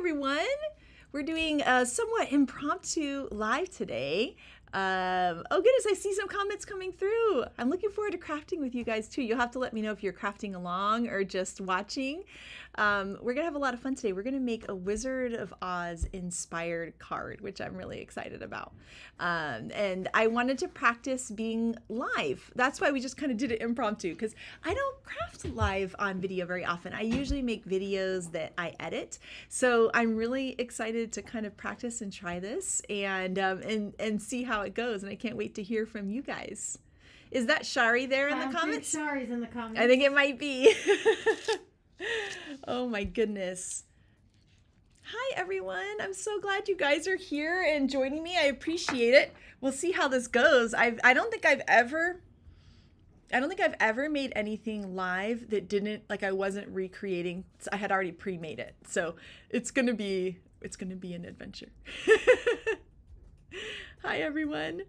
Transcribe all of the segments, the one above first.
everyone. We're doing a somewhat impromptu live today. Oh goodness, I see some comments coming through. I'm looking forward to crafting with you guys too. You'll have to let me know if you're crafting along or just watching. We're gonna have a lot of fun today. We're gonna make a Wizard of Oz inspired card, which I'm really excited about. And I wanted to practice being live. That's why we just kind of did it impromptu, because I don't craft live on video very often. I usually make videos that I edit. So I'm really excited to kind of practice and try this and see how it goes. And I can't wait to hear from you guys. Is that Shari there in the comments? Shari's in the comments. I think it might be. Oh my goodness. Hi everyone. I'm so glad you guys are here and joining me. I appreciate it. We'll see how this goes. I don't think I've ever made anything live that didn't, like, I wasn't recreating. I had already pre-made it. So it's going to be an adventure. Hi everyone.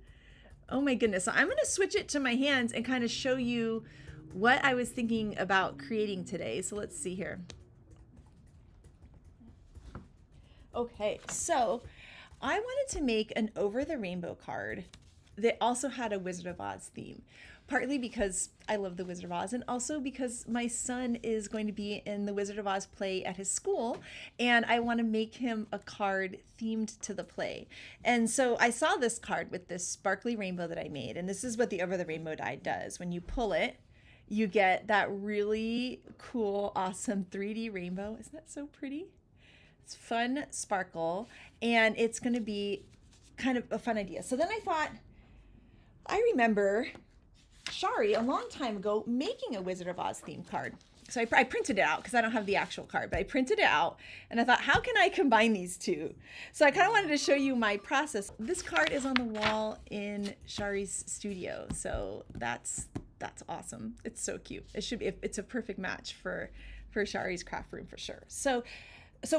Oh my goodness. So I'm going to switch it to my hands and kind of show you what I was thinking about creating today. So let's see here. Okay, so I wanted to make an over the rainbow card that also had a Wizard of Oz theme, partly because I love the Wizard of Oz and also because my son is going to be in the Wizard of Oz play at his school and I want to make him a card themed to the play. And so I saw this card with this sparkly rainbow that I made, and this is what the over the rainbow die does. When you pull it, you get that really cool, awesome 3D rainbow. Isn't that so pretty? It's fun sparkle, and it's going to be kind of a fun idea. So then I thought, I remember Shari a long time ago making a Wizard of Oz themed card. So I printed it out because I don't have the actual card, but I printed it out and I thought, how can I combine these two? So I kind of wanted to show you my process. This card is on the wall in Shari's studio. So that's awesome. It's so cute. It's a perfect match for Shari's craft room for sure. So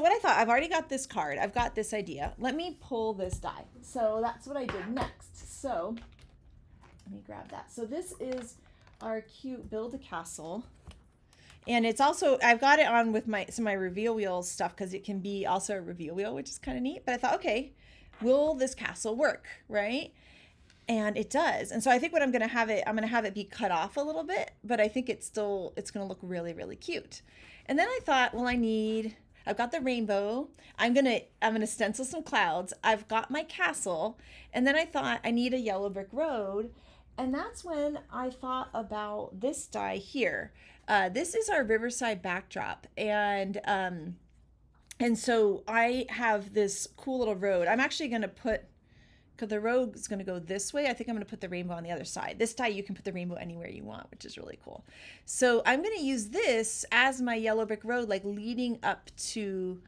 what I thought, I've already got this card. I've got this idea. Let me pull this die. So that's what I did next. So let me grab that. So this is our cute Build a Castle. And it's also, I've got it on with some of my reveal wheel stuff because it can be also a reveal wheel, which is kind of neat. But I thought, okay, will this castle work, right? And it does. And so I think what I'm going to have it be cut off a little bit, but I think it's going to look really, really cute. And then I thought, well, I've got the rainbow. I'm gonna stencil some clouds. I've got my castle. And then I thought I need a yellow brick road. And that's when I thought about this die here. This is our Riverside backdrop. And so I have this cool little road. I'm actually gonna put, because the road is going to go this way, I think I'm going to put the rainbow on the other side. This die, you can put the rainbow anywhere you want, which is really cool. So I'm going to use this as my yellow brick road, like leading up to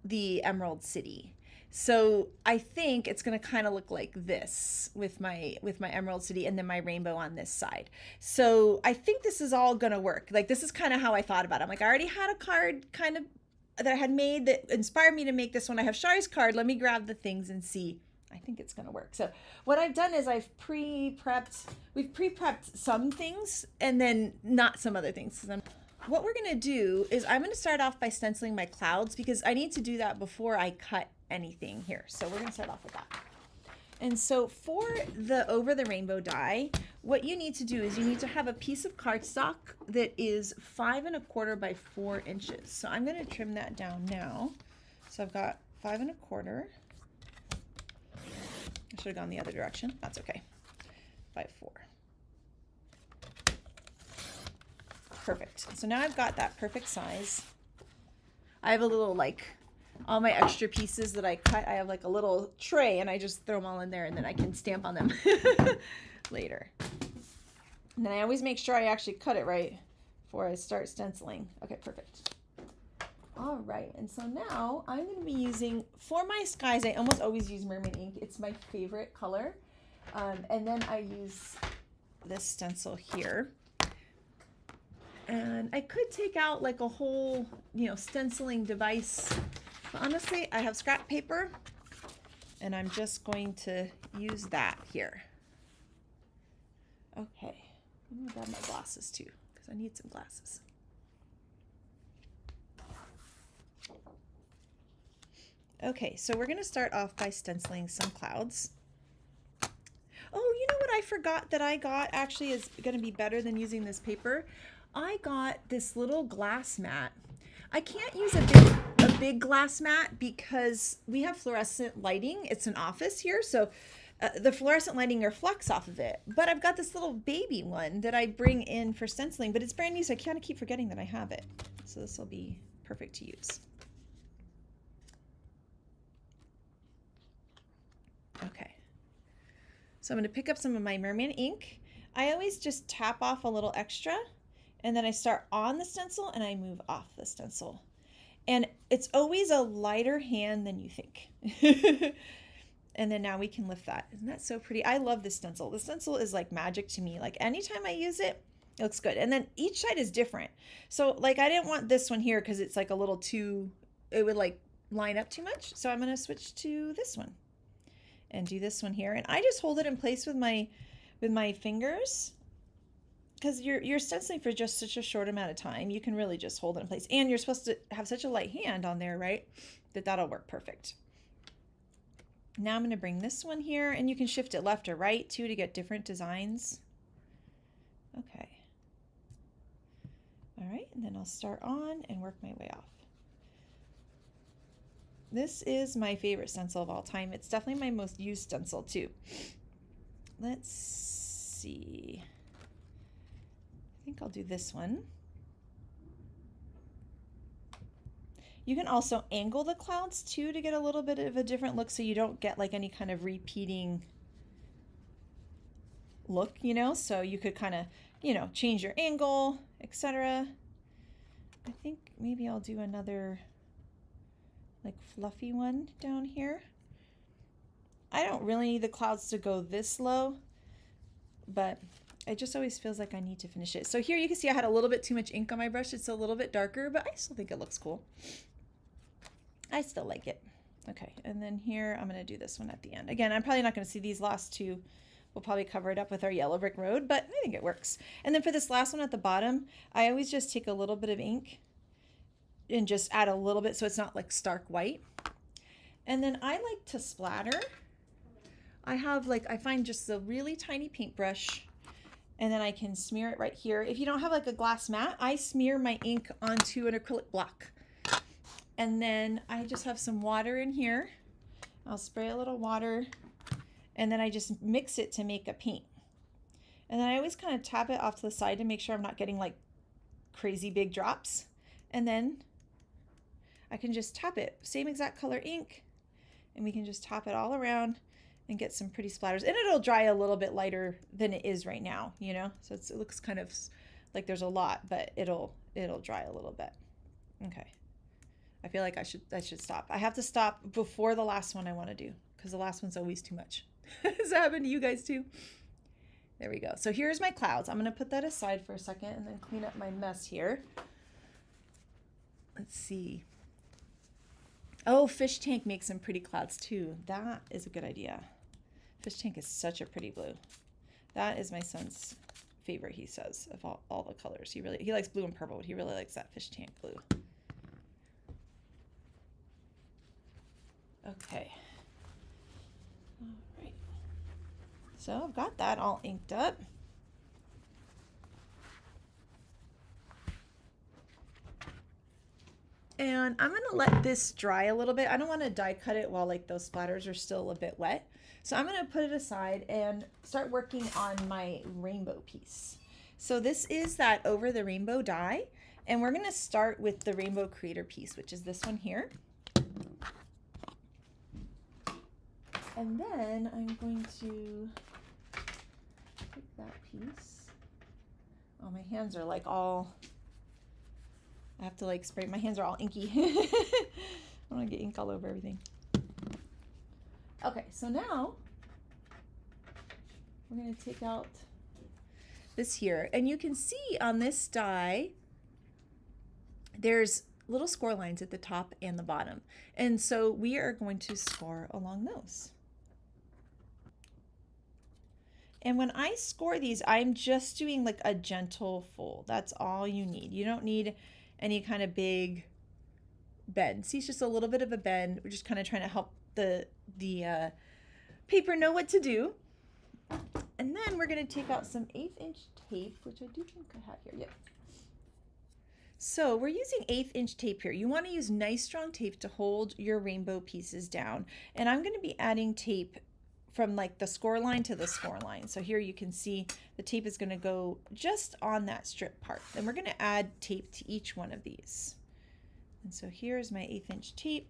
the Emerald City. So I think it's going to kind of look like this with my Emerald City and then my rainbow on this side. So I think this is all going to work. Like, this is kind of how I thought about it. I'm like, I already had a card kind of that I had made that inspired me to make this one. I have Shari's card. Let me grab the things and see. I think it's going to work. So what I've done is we've pre-prepped some things and then not some other things. What we're going to do is I'm going to start off by stenciling my clouds because I need to do that before I cut anything here. So we're going to start off with that. And so for the over the rainbow die, what you need to do is you need to have a piece of cardstock that is 5 1/4 by 4 inches. So I'm going to trim that down now. So I've got 5 1/4. I should have gone the other direction. That's okay. By 4. Perfect. So now I've got that perfect size. I have a little, like, all my extra pieces that I cut, I have like a little tray and I just throw them all in there and then I can stamp on them later. And then I always make sure I actually cut it right before I start stenciling. Okay, perfect. All right, and so now I'm going to be using, for my skies, I almost always use mermaid ink. It's my favorite color. And then I use this stencil here. And I could take out like a whole, stenciling device. But honestly, I have scrap paper, and I'm just going to use that here. Okay, I'm going to grab my glasses too, because I need some glasses. Okay, so we're gonna start off by stenciling some clouds. Oh, you know what I forgot that I got actually is gonna be better than using this paper? I got this little glass mat. I can't use a big glass mat because we have fluorescent lighting. It's an office here, so the fluorescent lighting reflects off of it. But I've got this little baby one that I bring in for stenciling, but it's brand new, so I kind of keep forgetting that I have it. So this will be perfect to use. Okay. So I'm going to pick up some of my merman ink. I always just tap off a little extra, and then I start on the stencil and I move off the stencil. And it's always a lighter hand than you think. And then now we can lift that. Isn't that so pretty? I love this stencil. The stencil is like magic to me. Like anytime I use it, it looks good. And then each side is different. So like I didn't want this one here because it's like a little too, it would like line up too much. So I'm going to switch to this one and do this one here. And I just hold it in place with my fingers, because you're stenciling for just such a short amount of time. You can really just hold it in place. And you're supposed to have such a light hand on there, right? That'll work perfect. Now I'm going to bring this one here, and you can shift it left or right too to get different designs. Okay. All right, and then I'll start on and work my way off. This is my favorite stencil of all time. It's definitely my most used stencil too. Let's see. I think I'll do this one. You can also angle the clouds too to get a little bit of a different look, so you don't get like any kind of repeating look, you know? So you could kind of, you know, change your angle, etc. I think maybe I'll do another like fluffy one down here. I don't really need the clouds to go this low, but it just always feels like I need to finish it. So here you can see I had a little bit too much ink on my brush. It's a little bit darker, but I still think it looks cool. I still like it. Okay, and then here I'm going to do this one at the end. Again, I'm probably not going to see these last two. We'll probably cover it up with our yellow brick road, but I think it works. And then for this last one at the bottom, I always just take a little bit of ink and just add a little bit so it's not like stark white. And then I like to splatter. I find just a really tiny paintbrush, and then I can smear it right here. If you don't have like a glass mat, I smear my ink onto an acrylic block. And then I just have some water in here. I'll spray a little water, and then I just mix it to make a paint. And then I always kind of tap it off to the side to make sure I'm not getting like crazy big drops. And then I can just tap it, same exact color ink, and we can just tap it all around and get some pretty splatters. And it'll dry a little bit lighter than it is right now, you know? So it looks kind of like there's a lot, but it'll dry a little bit. Okay. I feel like I should stop. I have to stop before the last one I want to do, because the last one's always too much. Does that happen to you guys too? There we go. So here's my clouds. I'm going to put that aside for a second and then clean up my mess here. Let's see. Oh, fish tank makes some pretty clouds too. That is a good idea. Fish tank is such a pretty blue. That is my son's favorite, he says, of all the colors. He likes blue and purple, but he really likes that fish tank blue. Okay. All right. So I've got that all inked up. And I'm going to let this dry a little bit. I don't want to die cut it while like those splatters are still a bit wet. So I'm going to put it aside and start working on my rainbow piece. So this is that Over the Rainbow die. And we're going to start with the Rainbow Creator piece, which is this one here. And then I'm going to take that piece. Oh, my hands are like all, I have to like spray, my hands are all inky. I don't want to get ink all over everything. Okay, so now we're going to take out this here. And you can see on this die, there's little score lines at the top and the bottom. And so we are going to score along those. And when I score these, I'm just doing like a gentle fold. That's all you need. You don't need any kind of big bend. See, it's just a little bit of a bend. We're just kind of trying to help the paper know what to do. And then we're going to take out some 1/8" tape, which I do think I have here. Yeah. So we're using 1/8" tape here. You want to use nice strong tape to hold your rainbow pieces down. And I'm going to be adding tape from like the score line to the score line. So here you can see the tape is going to go just on that strip part. Then we're going to add tape to each one of these. And so here's my 1/8" tape.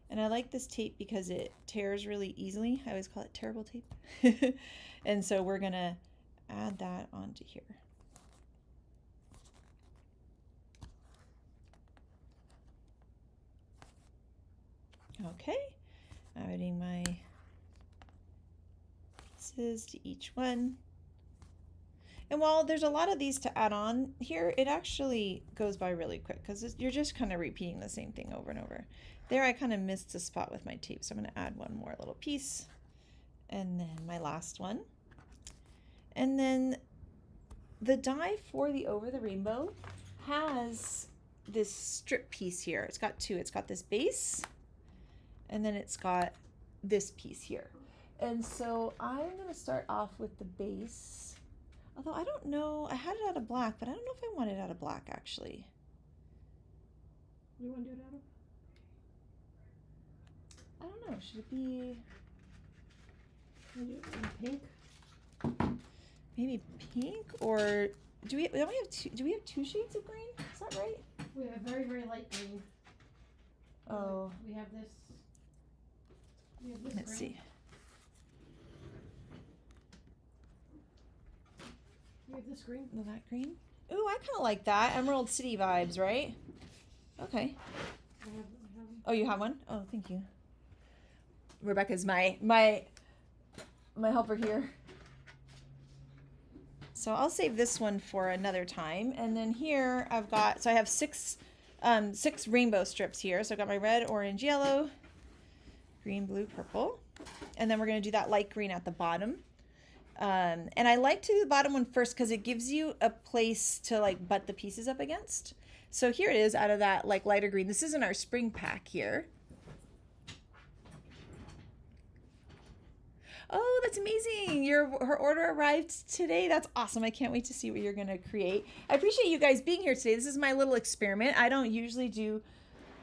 And I like this tape because it tears really easily. I always call it terrible tape. And so we're going to add that onto here. Okay, adding my pieces to each one. And while there's a lot of these to add on here, it actually goes by really quick because you're just kind of repeating the same thing over and over. There I kind of missed a spot with my tape, so I'm going to add one more little piece. And then my last one. And then the die for the Over the Rainbow has this strip piece here. It's got two. It's got this base, and then it's got this piece here. And so I'm going to start off with the base. Although I don't know, I had it out of black, but I don't know if I want it out of black actually. You want to do it out of? I don't know, should it be Pink? maybe pink, or do we only have two, do we have 2 shades of green? Is that right? We have a very, very light green. Oh. We have this. We have this Let's green. see. We have this green. Oh, that green? Ooh, I kind of like that. Emerald City vibes, right? Okay. I have Oh, you have one? Oh, thank you. Rebecca's my helper here. So I'll save this one for another time. And then here I've got, so I have six rainbow strips here. So I've got my red, orange, yellow, green, blue, purple. And then we're going to do that light green at the bottom. And I like to do the bottom one first because it gives you a place to like butt the pieces up against. So here it is out of that like lighter green. This is in our spring pack here. Oh, that's amazing. Her order arrived today. That's awesome. I can't wait to see what you're going to create. I appreciate you guys being here today. This is my little experiment. I don't usually do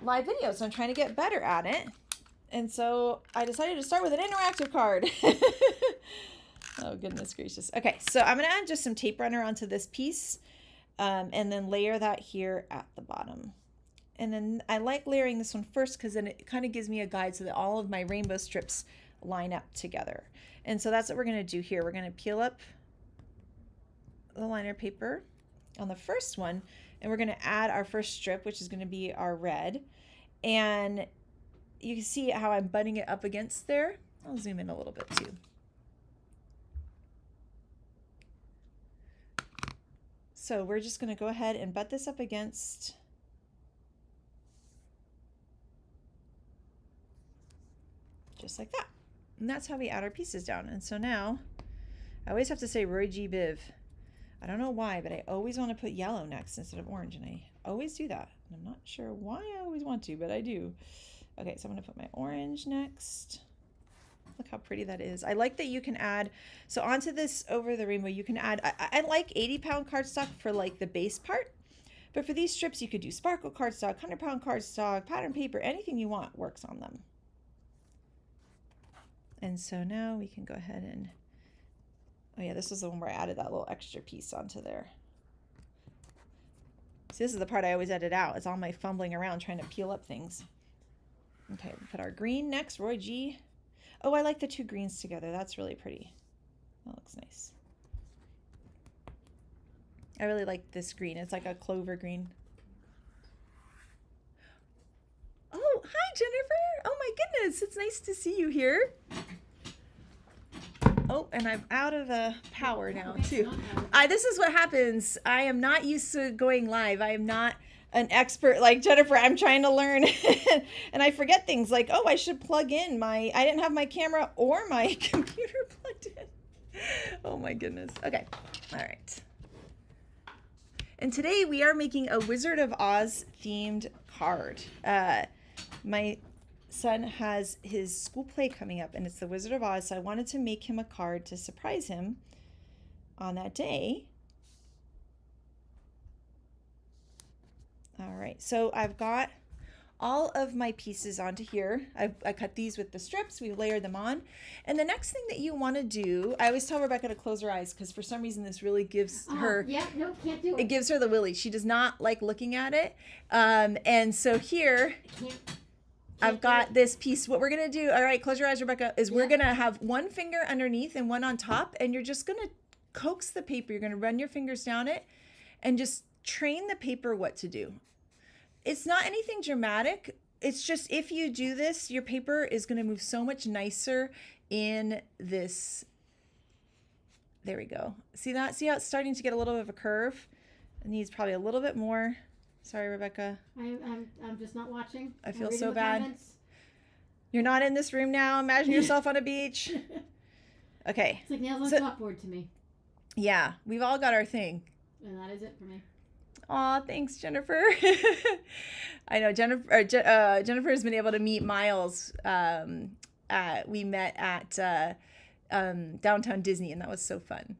live videos, so I'm trying to get better at it. And so I decided to start with an interactive card. Oh, goodness gracious. Okay, so I'm going to add just some tape runner onto this piece and then layer that here at the bottom. And then I like layering this one first because then it kind of gives me a guide so that all of my rainbow strips line up together. And so that's what we're going to do here. We're going to peel up the liner paper on the first one, and we're going to add our first strip, which is going to be our red. And you can see how I'm butting it up against there. I'll zoom in a little bit too. So we're just going to go ahead and butt this up against just like that. And that's how we add our pieces down. And so now I always have to say Roy G. Biv. I don't know why, but I always want to put yellow next instead of orange, and I always do that. And I'm not sure why I always want to, but I do. Okay, so I'm going to put my orange next. Look how pretty that is. I like that you can add, so onto this Over the Rainbow, you can add, I like 80-pound cardstock for like the base part, but for these strips, you could do sparkle cardstock, 100-pound cardstock, pattern paper, anything you want works on them. And so now we can go ahead and, oh yeah, this is the one where I added that little extra piece onto there. See, this is the part I always edit out. It's all my fumbling around trying to peel up things. Okay, we'll put our green next, Roy G. Oh, I like the 2 greens together. That's really pretty. That looks nice. I really like this green. It's like a clover green. Oh, hi, Jennifer. Oh my goodness. It's nice to see you here. Oh, and I'm out of power now too. This is what happens. I am not used to going live. I am not an expert like Jennifer. I'm trying to learn and I forget things like, oh, I should plug in I didn't have my camera or my computer plugged in. Oh my goodness. Okay. All right. And today we are making a Wizard of Oz themed card. My son has his school play coming up and it's the Wizard of Oz, so I wanted to make him a card to surprise him on that day. All right, so I've got all of my pieces onto here. I cut these with the strips. We layered them on. And the next thing that you want to do, I always tell Rebecca to close her eyes because for some reason this really gives her... Yeah, no, can't do it. It gives her the willies. She does not like looking at it. And so here, I've got this piece. What we're going to do, all right, close your eyes, Rebecca, is we're going to have one finger underneath and one on top. And you're just going to coax the paper. You're going to run your fingers down it and just train the paper what to do. It's not anything dramatic. It's just if you do this, your paper is going to move so much nicer in this. There we go. See that? See how it's starting to get a little bit of a curve? It needs probably a little bit more. Sorry, Rebecca. I'm just not watching. I feel reading so the bad. comments. You're not in this room now. Imagine yourself on a beach. Okay. It's like nails on chalkboard to me. Yeah, we've all got our thing. And that is it for me. Aw, thanks, Jennifer. I know Jennifer has been able to meet Miles. We met at Downtown Disney, and that was so fun.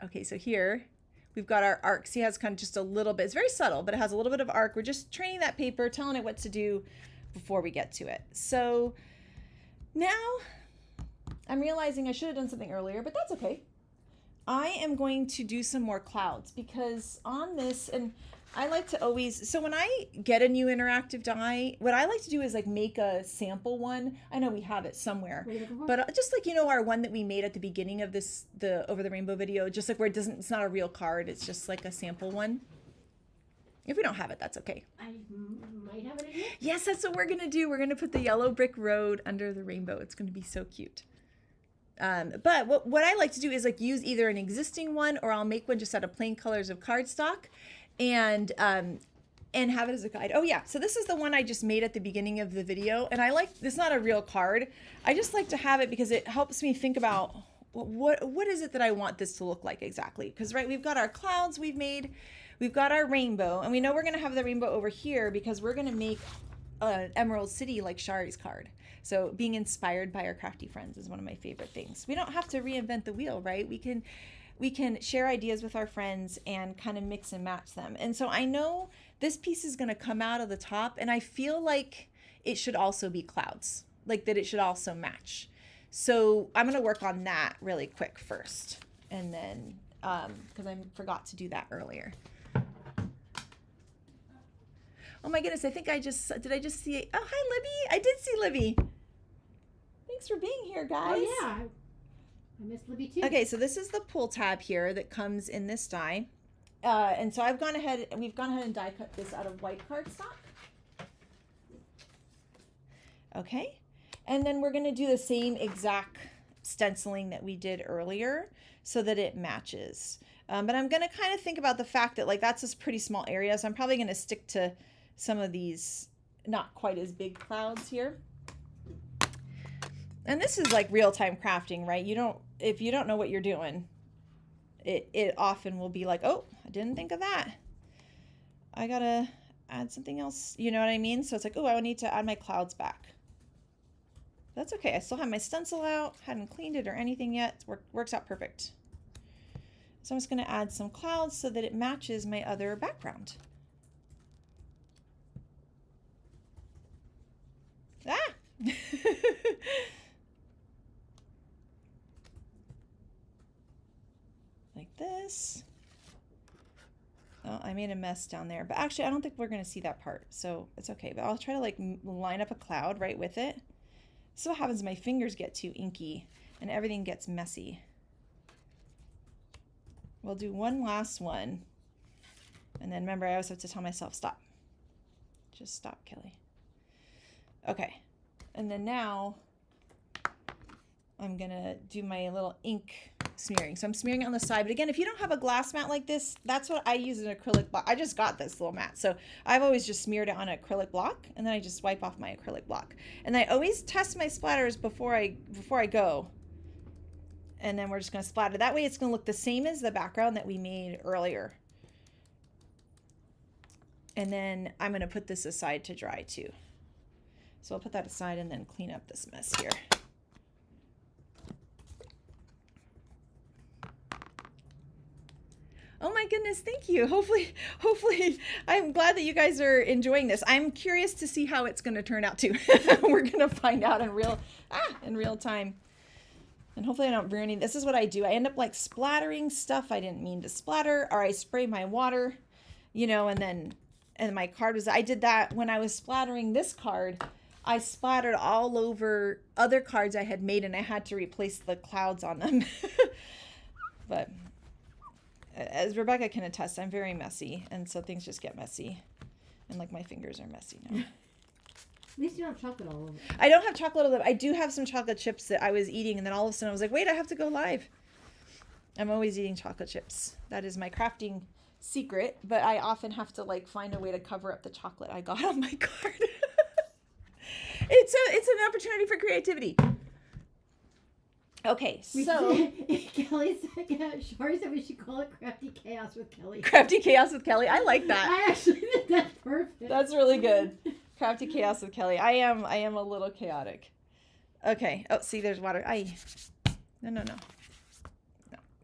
Okay, so here we've got our arcs. He has kind of just a little bit. It's very subtle, but it has a little bit of arc. We're just training that paper, telling it what to do before we get to it. So now I'm realizing I should have done something earlier, but that's okay. I am going to do some more clouds because on this, and I like to always, so when I get a new interactive die, what I like to do is like make a sample one. I know we have it somewhere, but just like, you know, our one that we made at the beginning of this, the Over the Rainbow video, just like where it doesn't, it's not a real card. It's just like a sample one. If we don't have it, that's okay. I might have it in here. Yes, that's what we're going to do. We're going to put the yellow brick road under the rainbow. It's going to be so cute. But what I like to do is like use either an existing one or I'll make one just out of plain colors of cardstock and have it as a guide. Oh yeah, so this is the one I just made at the beginning of the video. And I like, this is not a real card. I just like to have it because it helps me think about what is it that I want this to look like exactly. Because right, we've got our clouds we've made, we've got our rainbow, and we know we're gonna have the rainbow over here because we're gonna make an Emerald City like Shari's card. So being inspired by our crafty friends is one of my favorite things. We don't have to reinvent the wheel, right? We can share ideas with our friends and kind of mix and match them. And so I know this piece is going to come out of the top and I feel like it should also be clouds, like that it should also match. So I'm going to work on that really quick first. And then, because I forgot to do that earlier. Oh my goodness, I think did I just see it? Oh, hi, Libby. I did see Libby. Thanks for being here, guys. Oh, yeah. I missed Libby too. Okay, so this is the pull tab here that comes in this die. And so we've gone ahead and die cut this out of white cardstock. Okay. And then we're going to do the same exact stenciling that we did earlier so that it matches. But I'm going to kind of think about the fact that like that's a pretty small area, so I'm probably going to stick to some of these not quite as big clouds here. And this is like real-time crafting, right? If you don't know what you're doing, it often will be like, oh, I didn't think of that. I gotta add something else. You know what I mean? So it's like, oh, I need to add my clouds back. That's okay. I still have my stencil out. Hadn't cleaned it or anything yet. Works out perfect. So I'm just gonna add some clouds so that it matches my other background. Ah! Like this. Oh, I made a mess down there, but actually I don't think we're going to see that part, so it's okay. But I'll try to like line up a cloud right with it. This is what happens when my fingers get too inky and everything gets messy. We'll do one last one. And then remember, I always have to tell myself, stop. Just stop, Kelly. Okay. And then now I'm going to do my little ink smearing. So I'm smearing it on the side. But again, if you don't have a glass mat like this, that's what I use, an acrylic block. I just got this little mat. So I've always just smeared it on an acrylic block, and then I just wipe off my acrylic block. And I always test my splatters before I go. And then we're just going to splatter. That way it's going to look the same as the background that we made earlier. And then I'm going to put this aside to dry too. So I'll put that aside and then clean up this mess here. Oh my goodness, thank you. Hopefully, I'm glad that you guys are enjoying this. I'm curious to see how it's going to turn out too. We're going to find out in real time. And hopefully I don't ruin any. This is what I do. I end up like splattering stuff I didn't mean to splatter, or I spray my water, you know, and my card was, I did that when I was splattering this card. I splattered all over other cards I had made and I had to replace the clouds on them. But as Rebecca can attest, I'm very messy, and so things just get messy. And like my fingers are messy now. At least you don't have chocolate all over. I don't have chocolate all over. I do have some chocolate chips that I was eating, and then all of a sudden I was like, wait, I have to go live. I'm always eating chocolate chips. That is my crafting secret, but I often have to like find a way to cover up the chocolate I got on my card. It's an opportunity for creativity. Okay, so Kelly said, Shari said we should call it Crafty Chaos with Kelly. Crafty Chaos with Kelly. I like that. I actually think that's perfect. That's really good. Crafty Chaos with Kelly. I am a little chaotic. Okay. Oh, see, there's water. No.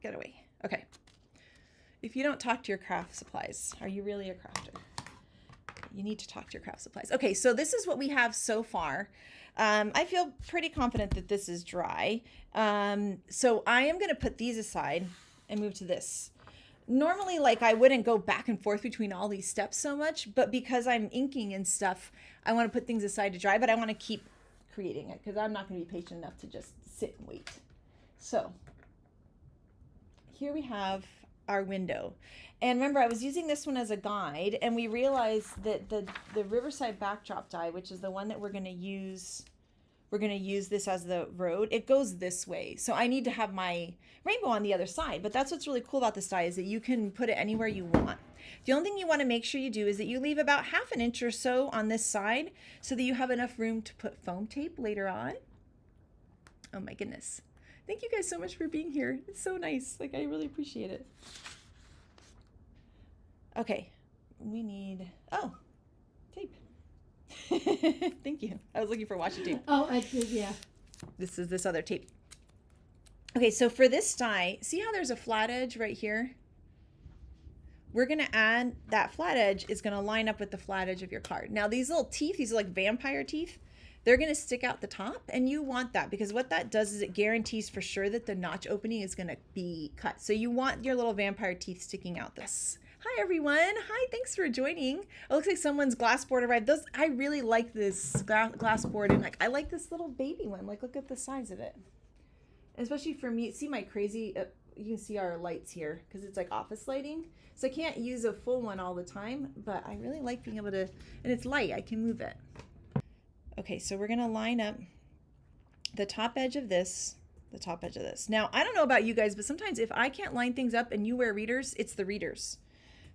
Get away. Okay. If you don't talk to your craft supplies, are you really a crafter? You need to talk to your craft supplies. Okay, so this is what we have so far. I feel pretty confident that this is dry. So I am going to put these aside and move to this. Normally, like, I wouldn't go back and forth between all these steps so much, but because I'm inking and stuff, I want to put things aside to dry, but I want to keep creating it because I'm not going to be patient enough to just sit and wait. So here we have our window. And remember, I was using this one as a guide, and we realized that the Riverside backdrop die, which is the one that we're going to use this as the road, it goes this way. So I need to have my rainbow on the other side. But that's what's really cool about this die, is that you can put it anywhere you want. The only thing you want to make sure you do is that you leave about 1/2 inch or so on this side so that you have enough room to put foam tape later on. Oh my goodness. Thank you guys so much for being here. It's so nice. Like, I really appreciate it. Okay, we need, tape. Thank you. I was looking for washi tape. Oh, I did, yeah. This is this other tape. Okay, so for this die, see how there's a flat edge right here? We're gonna add, that flat edge is gonna line up with the flat edge of your card. Now these little teeth, these are like vampire teeth, they're gonna stick out the top, and you want that because what that does is it guarantees for sure that the notch opening is gonna be cut. So you want your little vampire teeth sticking out this. Hi everyone. Hi, thanks for joining. It looks like someone's glass board arrived. I really like this glass board, and like I like this little baby one. Like, look at the size of it. Especially for me, see my crazy, you can see our lights here because it's like office lighting. So I can't use a full one all the time, but I really like being able to, and it's light, I can move it. Okay, so we're gonna line up the top edge of this, the top edge of this. Now, I don't know about you guys, but sometimes if I can't line things up and you wear readers, it's the readers.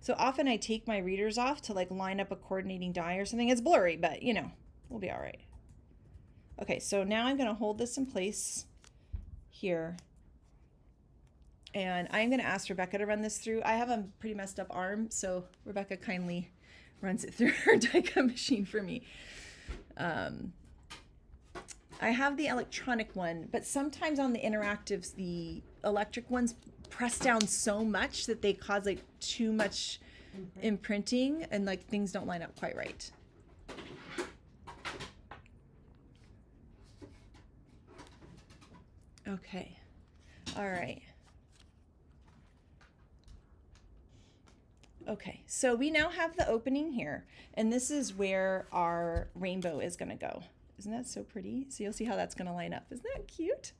So often I take my readers off to like line up a coordinating die or something. It's blurry, but you know, we'll be all right. Okay, so now I'm gonna hold this in place here. And I'm gonna ask Rebecca to run this through. I have a pretty messed up arm, so Rebecca kindly runs it through her die cut machine for me. I have the electronic one, but sometimes on the interactives, the electric ones press down so much that they cause like too much imprinting and like things don't line up quite right. Okay. All right. Okay, so we now have the opening here, and this is where our rainbow is going to go. Isn't that so pretty? So you'll see how that's going to line up. Isn't that cute?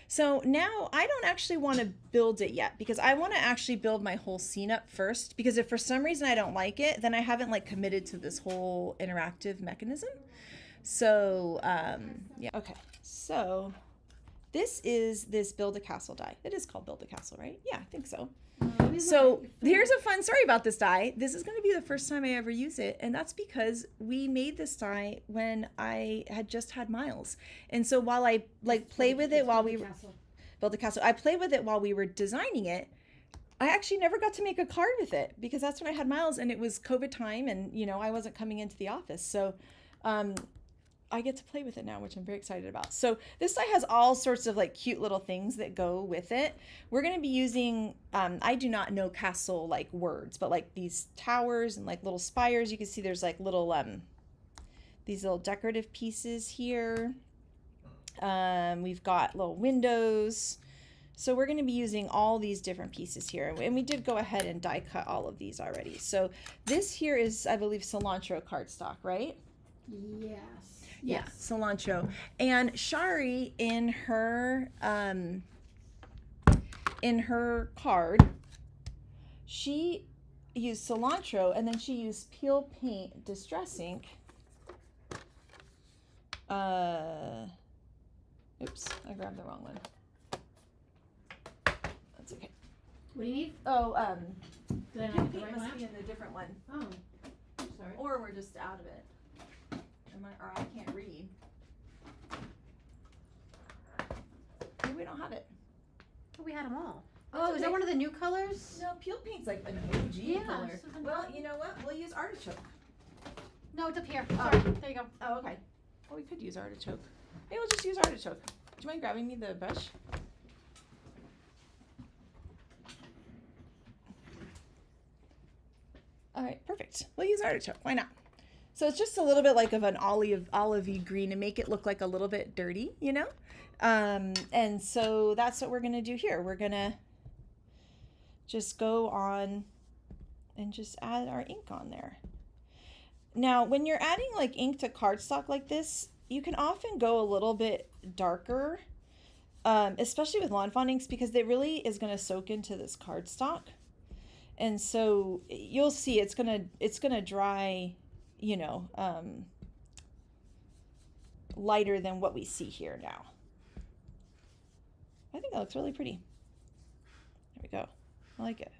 So now I don't actually want to build it yet because I want to actually build my whole scene up first, because if for some reason I don't like it, then I haven't like committed to this whole interactive mechanism. So yeah. Okay, so this is this Build a Castle die. It is called Build a Castle, right? Yeah, I think so. So here's a fun story about this die. This is going to be the first time I ever use it, and that's because we made this die when I had just had Miles. And so while I like play with it while we build a castle, I play with it while we were designing it. I actually never got to make a card with it because that's when I had Miles and it was COVID time and, you know, I wasn't coming into the office. So I get to play with it now, which I'm very excited about. So this die has all sorts of like cute little things that go with it. We're going to be using, I do not know castle like words, but like these towers and like little spires. You can see there's like little, these little decorative pieces here. We've got little windows. So we're going to be using all these different pieces here. And we did go ahead and die cut all of these already. So this here is, I believe, cilantro cardstock, right? Yes. Yeah, cilantro. And Shari in her card, she used cilantro and then she used peel paint distress ink. Oops, I grabbed the wrong one. That's okay. What do you need? Oh, Did I peel not get the paint right must one? be in a different one. Oh, sorry. Or we're just out of it. Or I can't read. Maybe we don't have it. Oh, we had them all. That's Oh, is that okay. one of the new colors? No, peel paint's like an OG Yeah, color. something Well, like- you know what? We'll use artichoke. No, it's up here. Sorry. There you go. Oh, okay. Well, we could use artichoke. Maybe we'll just use artichoke. Do you mind grabbing me the brush? All right, perfect. We'll use artichoke. Why not? So it's just a little bit like of an olivey green to make it look like a little bit dirty, you know? And so that's what we're going to do here. We're going to just go on and just add our ink on there. Now, when you're adding like ink to cardstock like this, you can often go a little bit darker, especially with lawnfawn inks, because it really is going to soak into this cardstock. And so you'll see it's gonna dry, you know, lighter than what we see here now. I think that looks really pretty. There we go. I like it.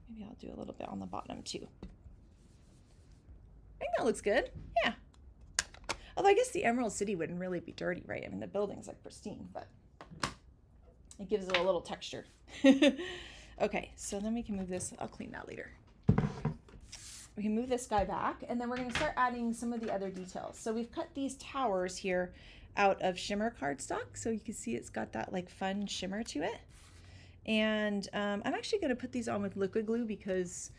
Maybe I'll do a little bit on the bottom too. I think that looks good. Yeah. Although I guess the Emerald City wouldn't really be dirty, right? I mean, the building's like pristine, but it gives it a little texture. Okay, so then we can move this. I'll clean that later. We can move this guy back, and then we're going to start adding some of the other details. So we've cut these towers here out of shimmer cardstock, so you can see it's got that like fun shimmer to it. And I'm actually going to put these on with liquid glue because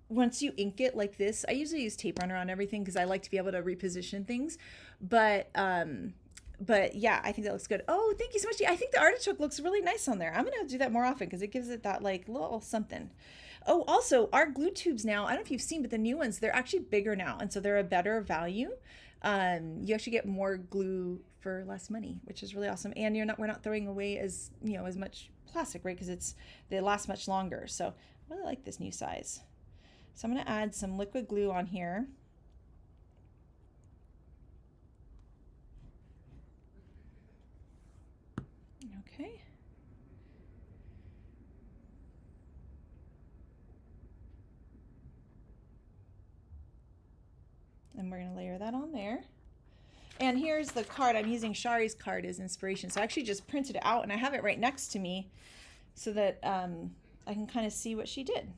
once you ink it like this, I usually use tape runner on everything because I like to be able to reposition things. But yeah, I think that looks good. Oh, thank you so much. I think the artichoke looks really nice on there. I'm going to do that more often because it gives it that like little something. Oh, also our glue tubes now, I don't know if you've seen, but the new ones, they're actually bigger now. And so they're a better value. You actually get more glue for less money, which is really awesome. And we're not throwing away as much plastic, right? Because they last much longer. So I really like this new size. So I'm going to add some liquid glue on here. Okay. And we're going to layer that on there. And here's the card. I'm using Shari's card as inspiration. So I actually just printed it out and I have it right next to me so that I can kind of see what she did.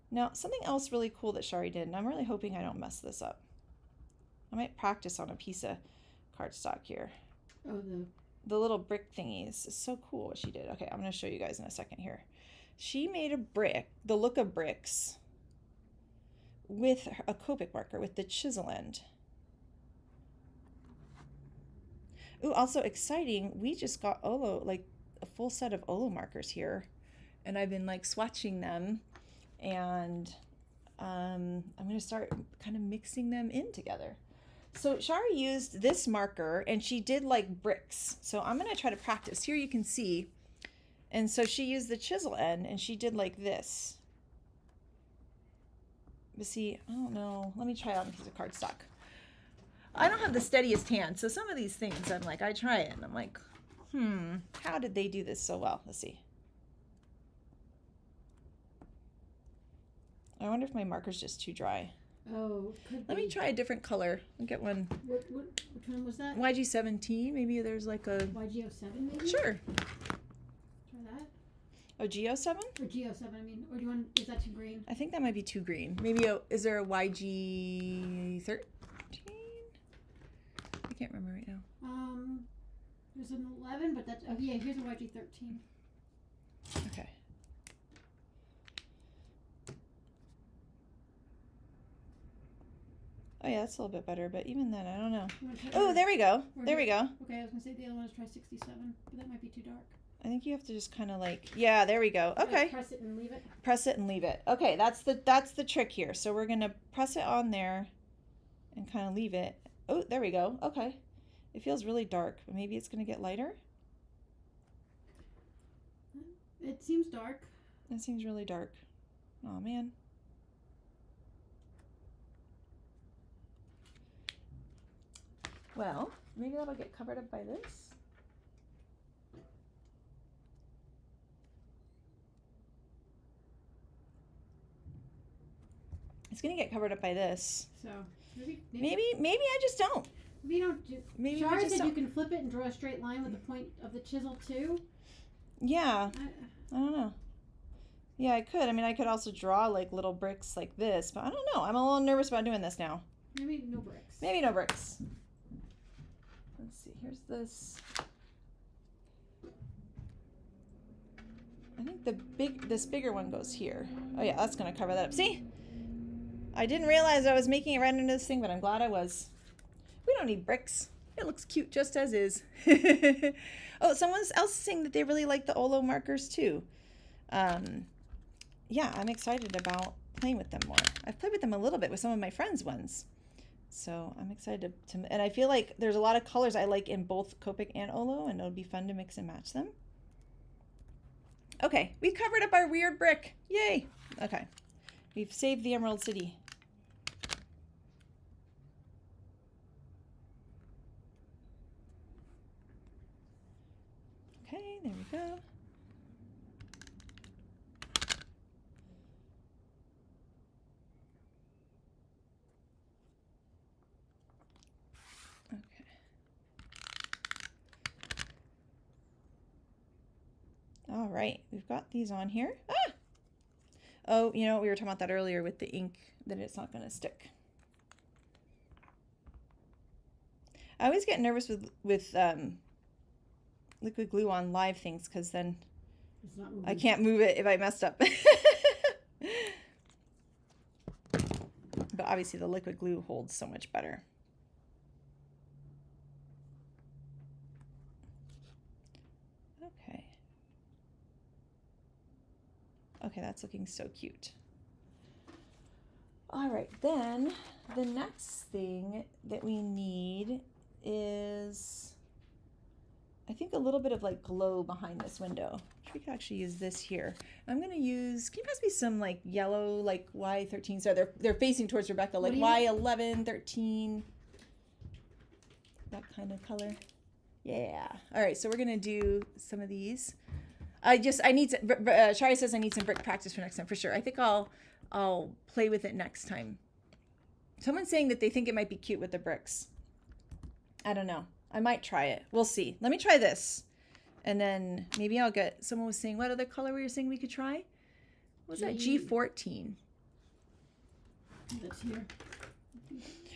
Now, something else really cool that Shari did, and I'm really hoping I don't mess this up. I might practice on a piece of cardstock here. Oh, The little brick thingies. It's so cool what she did. Okay, I'm going to show you guys in a second here. She made a brick, the look of bricks, with a Copic marker with the chisel end. Ooh, also exciting, we just got Olo, like a full set of Olo markers here. And I've been like swatching them. And I'm going to start kind of mixing them in together. So Shari used this marker and she did like bricks. So I'm going to try to practice. Here you can see. And so she used the chisel end and she did like this. But see, I don't know. Let me try it on a piece of cardstock. I don't have the steadiest hand. So some of these things I'm like, I try it and I'm like, how did they do this so well? Let's see. I wonder if my marker's just too dry. Oh, could Let be. me try a different color. I'll get one. Which one was that? YG17. Maybe there's like a. YG07 maybe? Sure. Try that. Oh, GO7? Or GO7, I mean. Or do you want, is that too green? I think that might be too green. Maybe is there a YG13? I can't remember right now. There's an 11, but that's, oh yeah, here's a YG13. Okay. Oh yeah, that's a little bit better, but even then, I don't know. Oh, there we go. There we go. Okay, I was gonna say the other one is try 67, but that might be too dark. I think you have to just kind of like, yeah, there we go. Okay. Press it and leave it. Press it and leave it. Okay, that's the trick here. So we're gonna press it on there and kind of leave it. Oh, there we go. Okay. It feels really dark, but maybe it's gonna get lighter. It seems dark. That seems really dark. Oh man. Well, maybe that'll get covered up by this. It's gonna get covered up by this. So maybe I just don't. Maybe you don't do. Maybe Shara I just said don't. you can flip it and draw a straight line with the point of the chisel too. Yeah. I don't know. Yeah, I could. I mean, I could also draw like little bricks like this, but I don't know. I'm a little nervous about doing this now. Maybe no bricks. Maybe no bricks. Let's see. Here's this. I think this bigger one goes here. Oh yeah, that's gonna cover that up. See? I didn't realize I was making it right into this thing, but I'm glad I was. We don't need bricks. It looks cute just as is. Oh, someone else is saying that they really like the Olo markers too. Yeah, I'm excited about playing with them more. I've played with them a little bit with some of my friends' ones. So I'm excited to and I feel like there's a lot of colors I like in both Copic and Olo, and it'll be fun to mix and match them. Okay, we covered up our weird brick. Yay! Okay, we've saved the Emerald City. Okay, there we go. All right, we've got these on here. Ah! Oh, you know, we were talking about that earlier with the ink, that it's not going to stick. I always get nervous with liquid glue on live things because then I can't move it if I messed up. But obviously the liquid glue holds so much better. Okay, that's looking so cute. All right, then the next thing that we need is, I think, a little bit of like glow behind this window. We could actually use this here. I'm gonna use, can you pass me some like yellow, like Y13? So they're facing towards Rebecca, like Y11, 13, that kind of color. Yeah. All right, so we're gonna do some of these. I need to, Shari says I need some brick practice for next time for sure. I think I'll play with it next time. Someone's saying that they think it might be cute with the bricks. I don't know. I might try it. We'll see. Let me try this. And then maybe I'll get, someone was saying, what other color were you saying we could try? What was that? G14. That's here.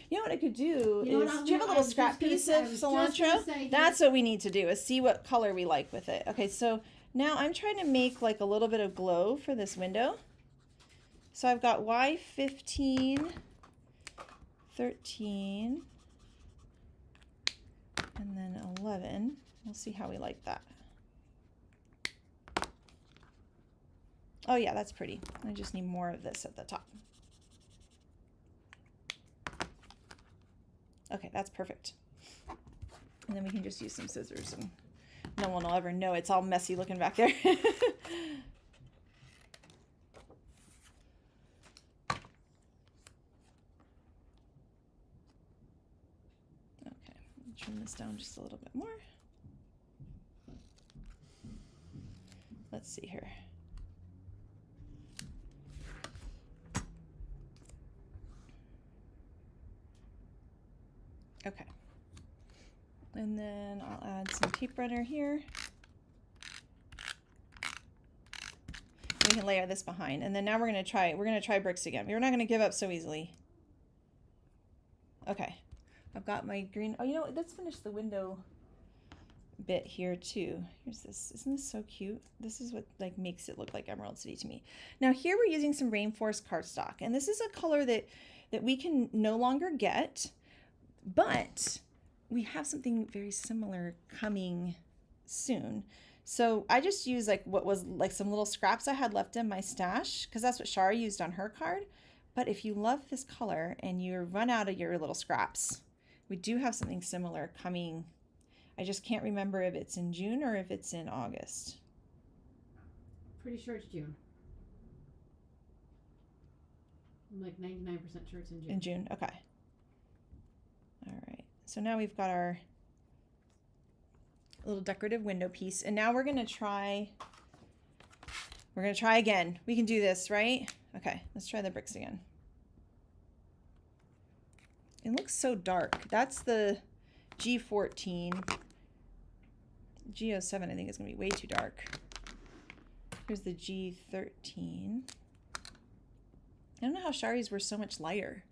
You know what I could do do you have a little scrap piece of cilantro? That's what we need to do, is see what color we like with it. Okay, so now I'm trying to make like a little bit of glow for this window. So I've got Y15, 13, and then 11. We'll see how we like that. Oh yeah, that's pretty. I just need more of this at the top. Okay, that's perfect. And then we can just use some scissors and no one will ever know it's all messy looking back there. Okay, trim this down just a little bit more. Let's see here. Okay. And then I'll add some tape runner here. We can layer this behind. And then now we're gonna try bricks again. We're not gonna give up so easily. Okay. I've got my green. Oh, you know what? Let's finish the window bit here too. Here's this. Isn't this so cute? This is what like makes it look like Emerald City to me. Now here we're using some rainforest cardstock, and this is a color that we can no longer get, but we have something very similar coming soon. So I just used like what was like some little scraps I had left in my stash, because that's what Shara used on her card. But if you love this color and you run out of your little scraps, we do have something similar coming. I just can't remember if it's in June or if it's in August. Pretty sure it's June. I'm like 99% sure it's in June. In June, okay. All right, so now we've got our little decorative window piece, and now we're gonna try again. We can do this, right? Okay, let's try the bricks again. It looks so dark. That's the G14. G07 I think is gonna be way too dark. Here's the G13. I don't know how Shari's were so much lighter.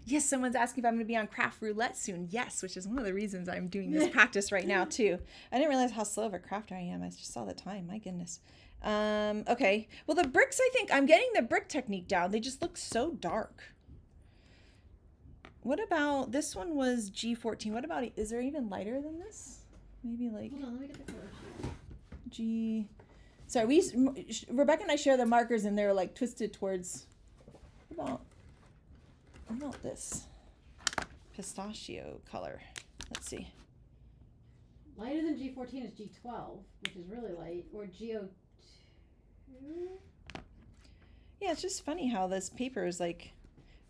Yes, someone's asking if I'm going to be on craft roulette soon. Yes, which is one of the reasons I'm doing this practice right now too. I didn't realize how slow of a crafter I am. I just saw the time. My goodness. Okay. Well, the bricks, I think I'm getting the brick technique down. They just look so dark. What about this one was G14? What about, is there even lighter than this? Maybe like Hold on, let me get the color sheet. G. Sorry, Rebecca and I share the markers, and they're like twisted towards. What about this pistachio color? Let's see. Lighter than G14 is G12, which is really light, or G02. Yeah, it's just funny how this paper is like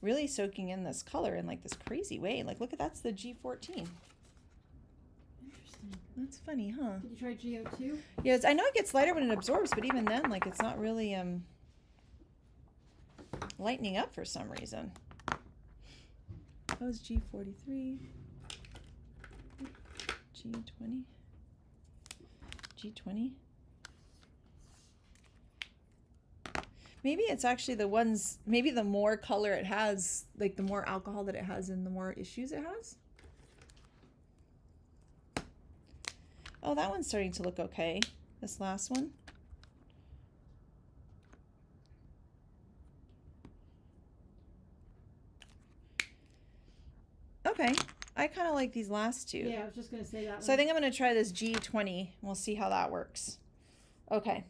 really soaking in this color in like this crazy way. Like, look at that's the G14. Interesting. That's funny, huh? Did you try G02? Yes, I know it gets lighter when it absorbs, but even then, like, it's not really lightening up for some reason. That was G43, G20, G20. Maybe it's actually the ones, maybe the more color it has, like the more alcohol that it has and the more issues it has. Oh, that one's starting to look okay. This last one. Okay, I kind of like these last two. Yeah, I was just going to say that one. So I think I'm going to try this G20. We'll see how that works. Okay.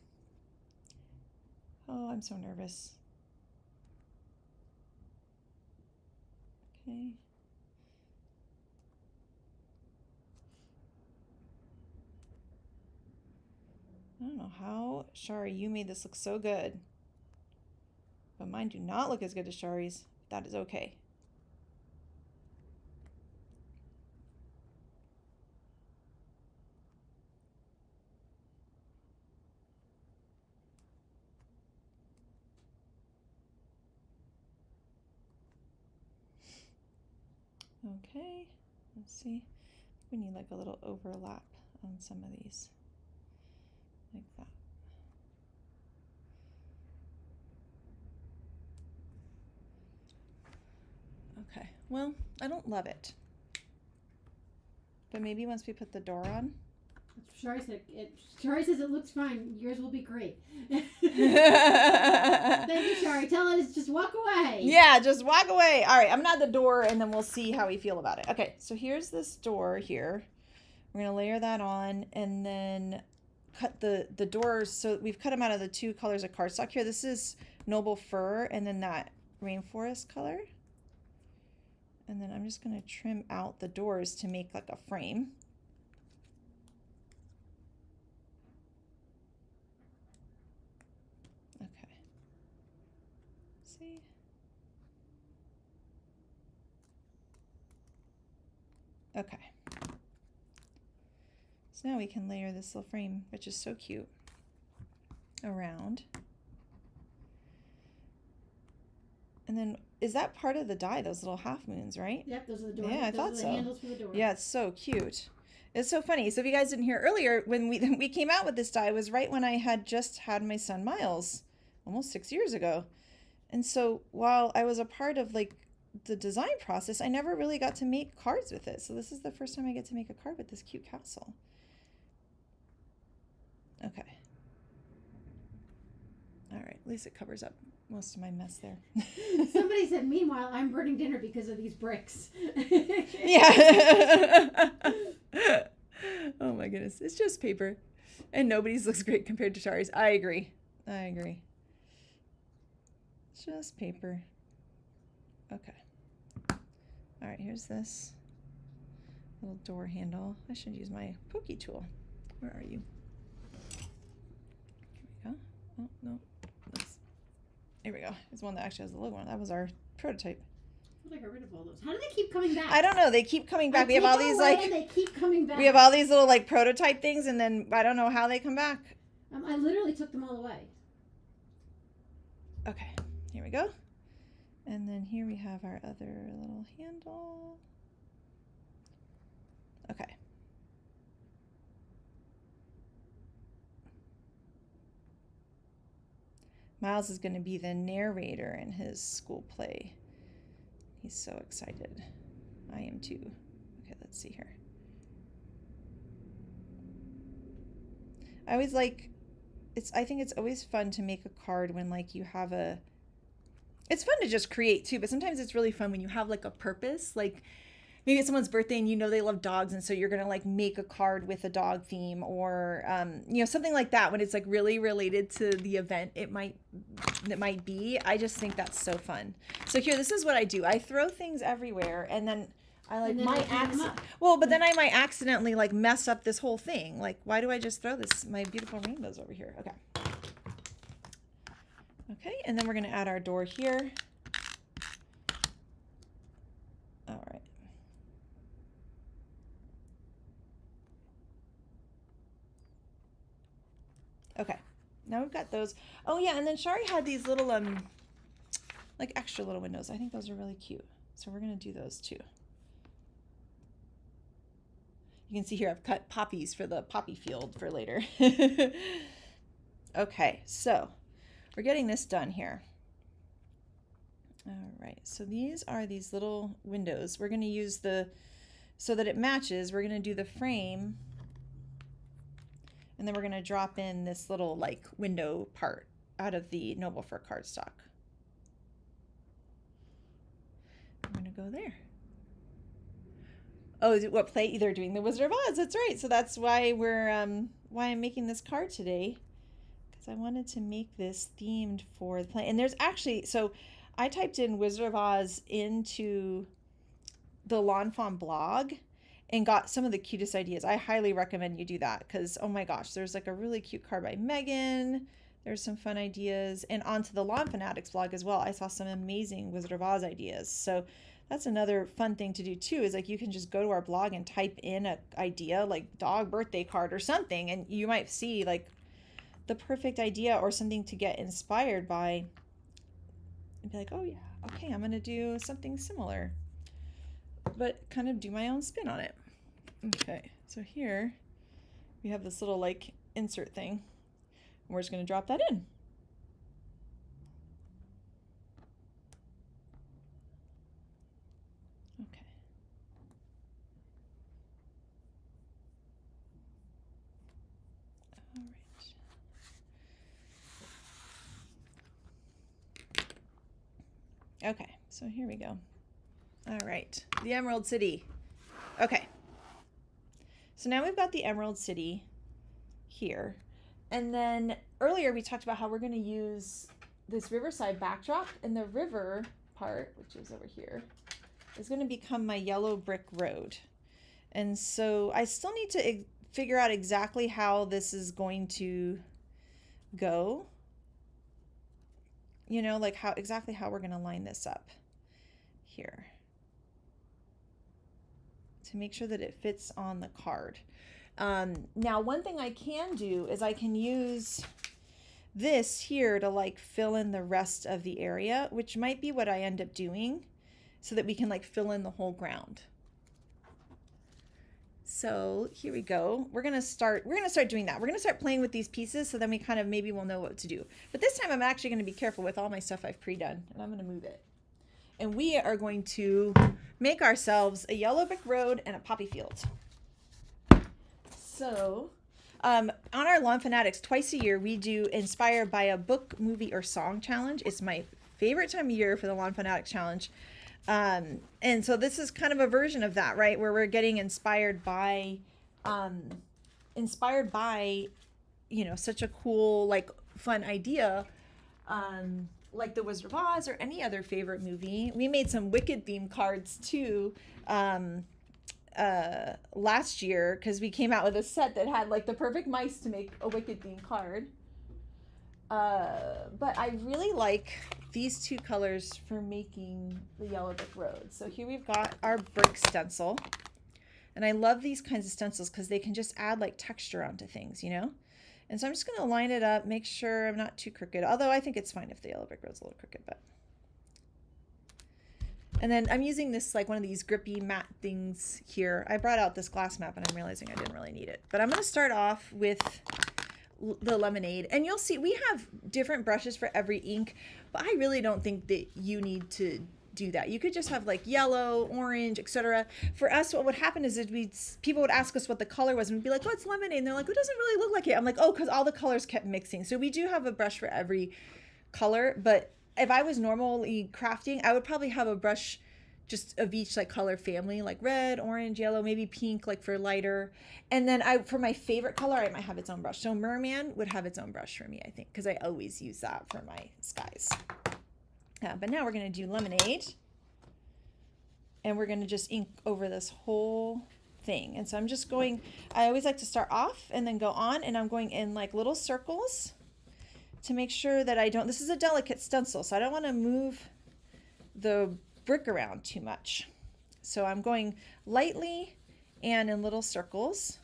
Oh, I'm so nervous. Okay. I don't know how, Shari, you made this look so good. But mine do not look as good as Shari's. That is okay. Okay, let's see. We need like a little overlap on some of these. Like that. Okay, well, I don't love it. But maybe once we put the door on. Shari says it looks fine. Yours will be great. Thank you, Shari. Tell us just walk away. Yeah, just walk away. All right, I'm gonna add the door, and then we'll see how we feel about it. Okay, so here's this door here. We're gonna layer that on, and then cut the doors. So we've cut them out of the two colors of cardstock here. This is Noble Fir, and then that Rainforest color. And then I'm just gonna trim out the doors to make like a frame. Okay. See? Okay. So now we can layer this little frame, which is so cute, around. And then, is that part of the die, those little half moons, right? Yep, those are the door. Yeah, I those thought are the so. handles for the door. Yeah, it's so cute. It's so funny. So if you guys didn't hear earlier, when we came out with this die was right when I had just had my son Miles, almost 6 years ago. And so while I was a part of like the design process, I never really got to make cards with it. So this is the first time I get to make a card with this cute castle. Okay. All right, at least it covers up most of my mess there. Somebody said, meanwhile, I'm burning dinner because of these bricks. Yeah. Oh my goodness. It's just paper. And nobody's looks great compared to Shari's. I agree. It's just paper. Okay. All right, here's this little door handle. I should use my pokey tool. Where are you? Here we go. Oh, no. Here we go. It's one that actually has the logo on it. That was our prototype. I got rid of all those. How do they keep coming back? I don't know. They keep coming back. We have all these they keep coming back. we have all these little like prototype things, and then I don't know how they come back. I literally took them all away. Okay, here we go. And then here we have our other little handle. Okay. Miles is going to be the narrator in his school play. He's so excited. I am too. Okay, let's see here. I always like, I think it's always fun to make a card when like you have it's fun to just create too, but sometimes it's really fun when you have like a purpose, like maybe it's someone's birthday and you know they love dogs, and so you're gonna like make a card with a dog theme, or something like that, when it's like really related to the event it might be. I just think that's so fun. So here, this is what I do. I throw things everywhere, and then I like but then I might accidentally like mess up this whole thing. Like, why do I just throw my beautiful rainbows over here? Okay, and then we're gonna add our door here. All right. Okay, now we've got those. Oh yeah, and then Shari had these little like extra little windows. I think those are really cute. So we're gonna do those too. You can see here I've cut poppies for the poppy field for later. Okay, so we're getting this done here. All right, so these are these little windows. We're gonna use so that it matches, we're gonna do the frame, and then we're gonna drop in this little like window part out of the Noble Fur cardstock. I'm gonna go there. Oh, what play? They're doing the Wizard of Oz. That's right. So that's why why I'm making this card today, because I wanted to make this themed for the play. And there's actually, so I typed in Wizard of Oz into the lawnfawn blog and got some of the cutest ideas. I highly recommend you do that, because oh my gosh, there's like a really cute card by Megan. There's some fun ideas, and onto the Lawn Fanatics blog as well. I saw some amazing Wizard of Oz ideas. So that's another fun thing to do too, is like you can just go to our blog and type in an idea like dog birthday card or something, and you might see like the perfect idea or something to get inspired by and be like, oh yeah, okay, I'm gonna do something similar, but kind of do my own spin on it. Okay, so here we have this little like insert thing, and we're just gonna drop that in. Okay. All right. Okay, so here we go. All right, the Emerald City. Okay, so now we've got the Emerald City here. And then earlier we talked about how we're going to use this riverside backdrop, and the river part, which is over here, is going to become my yellow brick road. And so I still need to figure out exactly how this is going to go. You know, like exactly how we're going to line this up here to make sure that it fits on the card. Now, one thing I can do is I can use this here to like fill in the rest of the area, which might be what I end up doing so that we can like fill in the whole ground. So here we go. We're gonna start doing that. We're gonna start playing with these pieces so then we kind of maybe we'll know what to do. But this time I'm actually gonna be careful with all my stuff I've pre-done, and I'm gonna move it. And we are going to make ourselves a yellow brick road and a poppy field. So on our Lawn Fanatics, twice a year we do Inspired by a Book, Movie, or Song Challenge. It's my favorite time of year for the Lawn Fanatics Challenge. And so this is kind of a version of that, right? Where we're getting inspired by, you know, such a cool, like, fun idea, like The Wizard of Oz or any other favorite movie. We made some Wicked themed cards too, last year, because we came out with a set that had like the perfect mice to make a Wicked themed card. But I really like these two colors for making the yellow brick road. So here we've got our brick stencil, and I love these kinds of stencils because they can just add like texture onto things, you know. And so I'm just going to line it up, make sure I'm not too crooked, although I think it's fine if the yellow brick road's a little crooked. But and then I'm using this like one of these grippy matte things here. I brought out this glass map and I'm realizing I didn't really need it, but I'm going to start off with the lemonade, and you'll see we have different brushes for every ink, but I really don't think that you need to do that. You could just have like yellow, orange, etc. For us, what would happen is people would ask us what the color was, and we'd be like, oh, it's lemonade, and they're like, it doesn't really look like it. I'm like, oh, because all the colors kept mixing. So we do have a brush for every color, but if I was normally crafting, I would probably have a brush just of each like color family, like red, orange, yellow, maybe pink, like for lighter. And then for my favorite color, I might have its own brush. So Merman would have its own brush for me, I think, because I always use that for my skies. But now we're going to do lemonade, and we're going to just ink over this whole thing. And so I'm just going, I always like to start off and then go on, and I'm going in like little circles to make sure that I don't, this is a delicate stencil, so I don't want to move the brick around too much. So I'm going lightly and in little circles.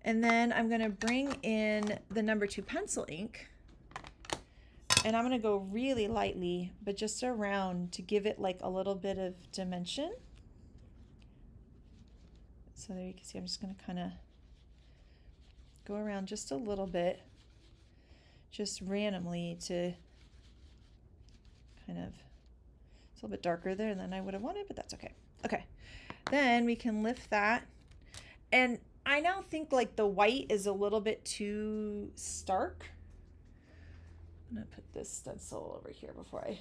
And then I'm going to bring in the number 2 pencil ink, and I'm going to go really lightly, but just around to give it like a little bit of dimension. So there you can see I'm just going to kind of go around just a little bit, just randomly, to kind of, it's a little bit darker there than I would have wanted, but that's okay. Okay, then we can lift that. And I now think like the white is a little bit too stark. I'm gonna put this stencil over here before I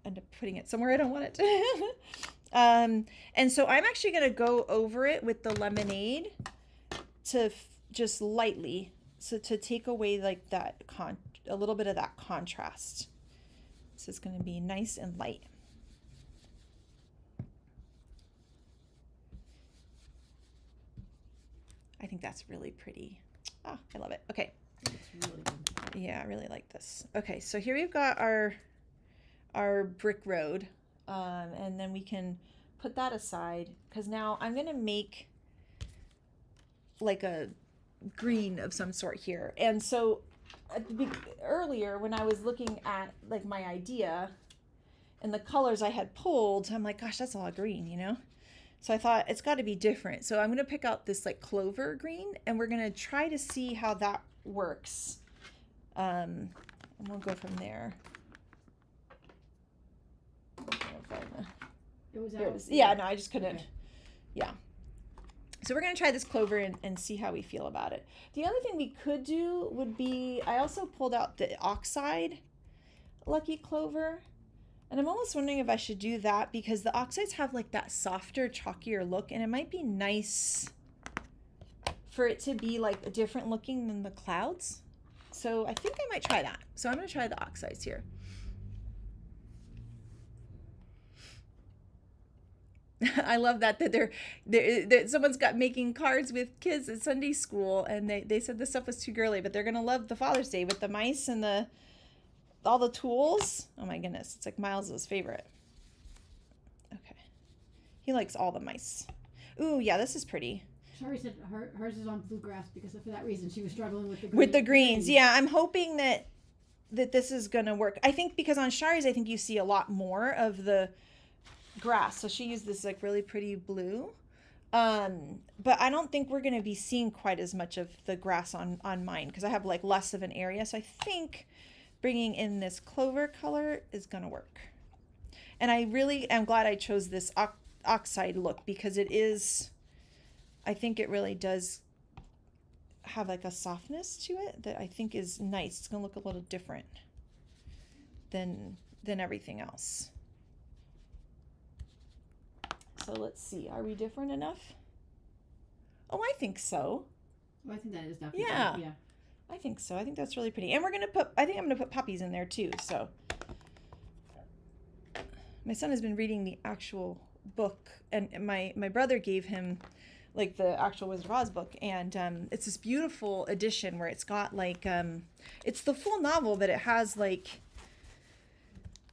end up putting it somewhere I don't want it to. And so I'm actually gonna go over it with the lemonade to just lightly, so to take away like that a little bit of that contrast. So it's going to be nice and light. I think that's really pretty. Ah, I love it. Okay. It's really good. Yeah, I really like this. Okay, so here we've got our brick road, and then we can put that aside, because now I'm going to make like a green of some sort here. And so earlier when I was looking at like my idea and the colors I had pulled, I'm like, gosh, that's a lot of green, you know? So I thought it's got to be different. So I'm going to pick out this like clover green, and we're going to try to see how that works. And we'll go from there. It was Here it out. is. Yeah, no, I just couldn't. Okay. Yeah. So we're going to try this clover and see how we feel about it. The other thing we could do would be, I also pulled out the oxide Lucky Clover. And I'm almost wondering if I should do that, because the oxides have like that softer, chalkier look, and it might be nice for it to be like different looking than the clouds. So I think I might try that. So I'm going to try the oxides here. I love that someone's got making cards with kids at Sunday school, and they said this stuff was too girly, but they're gonna love the Father's Day with the mice and all the tools. Oh my goodness, it's like Miles's favorite. Okay, he likes all the mice. Ooh, yeah, this is pretty. Shari said hers is on bluegrass because for that reason she was struggling with the With the greens. Yeah, I'm hoping that this is going to work. I think because on Shari's, I think you see a lot more of the grass. So she used this like really pretty blue. But I don't think we're going to be seeing quite as much of the grass on mine because I have like less of an area. So I think bringing in this clover color is going to work. And I really am glad I chose this oxide look because it is, I think it really does have like a softness to it that I think is nice. It's going to look a little different than everything else. So let's see. Are we different enough? Oh, I think so. Well, I think that is definitely. Yeah. Yeah. I think so. I think that's really pretty. And we're going to put, I think I'm going to put puppies in there too. So my son has been reading the actual book and my brother gave him like the actual Wizard of Oz book. And it's this beautiful edition where it's got like, it's the full novel, but it has like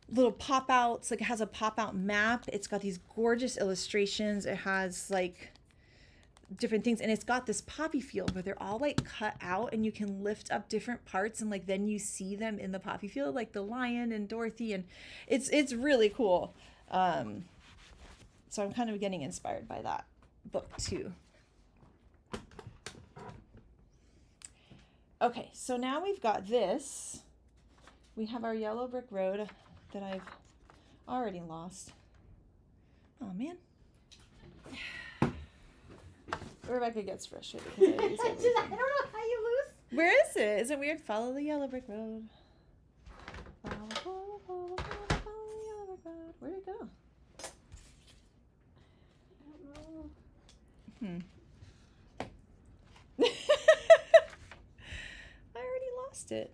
little pop outs, like it has a pop out map. It's got these gorgeous illustrations. It has like different things, and it's got this poppy field where they're all like cut out and you can lift up different parts and like then you see them in the poppy field, like the lion and Dorothy, and it's really cool. So I'm kind of getting inspired by that book too. Okay, so now we've got this. We have our yellow brick road that I've already lost. Oh man. Rebecca gets frustrated. I don't know how you lose. Where is it? Is it weird? Follow the yellow brick road. Follow the yellow brick road. Where'd it go? I don't know. I already lost it.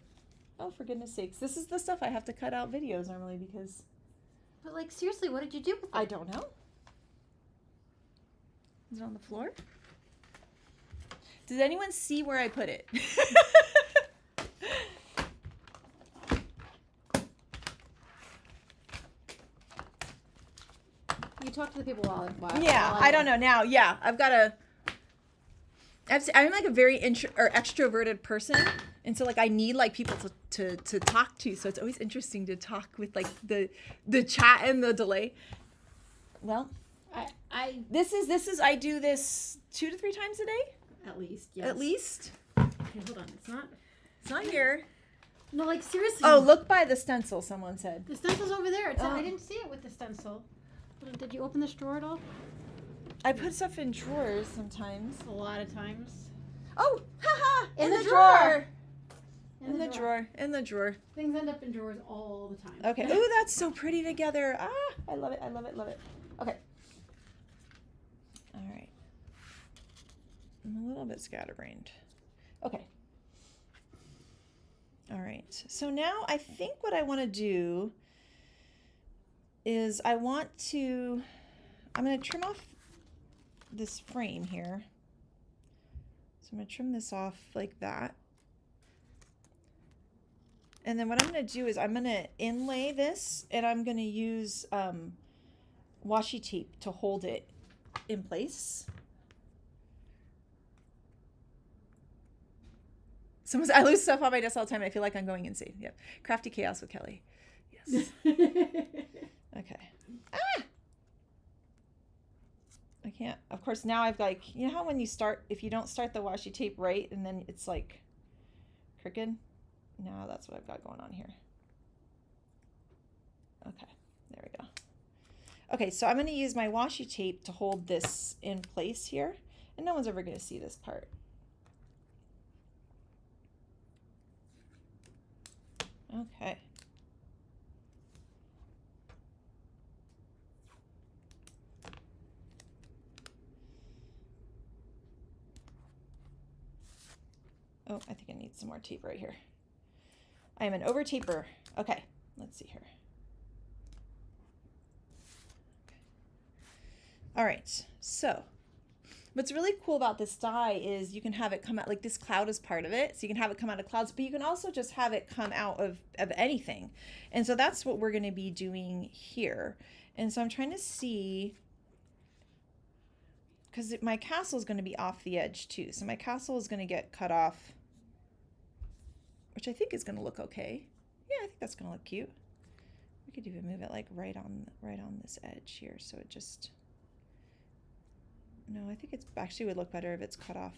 Oh, for goodness sakes. This is the stuff I have to cut out videos normally because... But like, seriously, what did you do with it? I don't know. Is it on the floor? Did anyone see where I put it? You talk to the people while Yeah, I don't know now. Yeah, I've got a... I'm like a very extroverted person, and so like I need like people to talk to. So it's always interesting to talk with like the chat and the delay. Well, this is I do this 2 to 3 times a day. At least, yes. At least. Okay, hold on. It's not here. No, like seriously. Oh, look by the stencil. Someone said The stencil's over there. Oh. I didn't see it with the stencil. Did you open this drawer at all? I put stuff in drawers sometimes. A lot of times. Oh, haha! In the drawer. In the drawer. In the drawer. Things end up in drawers all the time. Okay. Ooh, that's so pretty together. Ah, I love it. I love it. Love it. Okay. All right. I'm a little bit scatterbrained. Okay. All right. So now I think what I want to do is I'm going to trim off this frame here. So I'm going to trim this off like that. And then what I'm going to do is I'm going to inlay this, and I'm going to use washi tape to hold it in place. I lose stuff on my desk all the time. I feel like I'm going insane. Yep. Crafty Chaos with Kelly. Yes. Okay. Ah! I can't. Of course, now I've like, you know how when you start, if you don't start the washi tape right, and then it's like crooked? Now that's what I've got going on here. Okay. There we go. Okay, so I'm going to use my washi tape to hold this in place here. And no one's ever going to see this part. Okay. Oh, I think I need some more tape right here. I am an over taper. Okay, let's see here. All right, so what's really cool about this die is you can have it come out, like this cloud is part of it, so you can have it come out of clouds, but you can also just have it come out of anything. And so that's what we're gonna be doing here. And so I'm trying to see, because my castle is going to be off the edge too. So my castle is going to get cut off, which I think is going to look okay. Yeah, I think that's going to look cute. We could even move it like right on this edge here. So it just, no, I think it's actually would look better if it's cut off.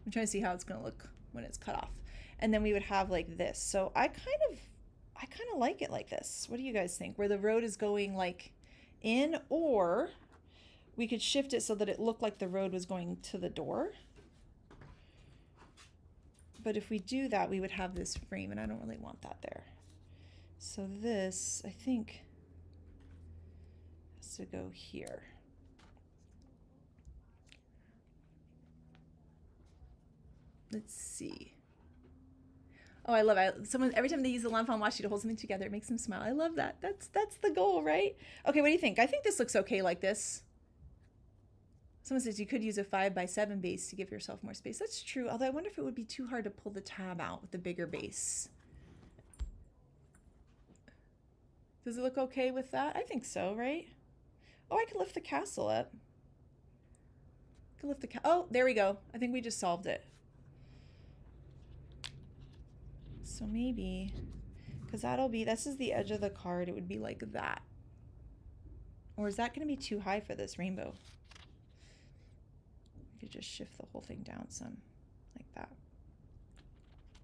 I'm trying to see how it's going to look when it's cut off. And then we would have like this. So I kind of like it like this. What do you guys think? Where the road is going like in, or we could shift it so that it looked like the road was going to the door. But if we do that, we would have this frame, and I don't really want that there. So this, I think, has to go here. Let's see. Oh, I love it. Someone, every time they use the lawnfawn washi to hold something together, it makes them smile. I love that. That's the goal, right? Okay, what do you think? I think this looks okay like this. Someone says you could use a 5x7 base to give yourself more space. That's true, although I wonder if it would be too hard to pull the tab out with the bigger base. Does it look okay with that? I think so, right? Oh, I could lift the castle up. I could lift the oh, there we go. I think we just solved it. So maybe, because this is the edge of the card, it would be like that. Or is that going to be too high for this rainbow? We could just shift the whole thing down some, like that.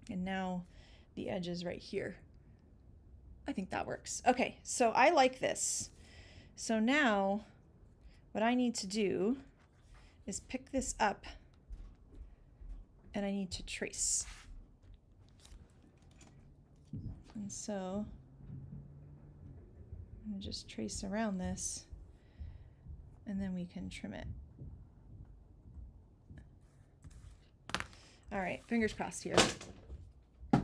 And now the edge is right here. I think that works. Okay, so I like this. So now what I need to do is pick this up and I need to trace. And so I'm going to just trace around this and then we can trim it. All right, fingers crossed here. Okay.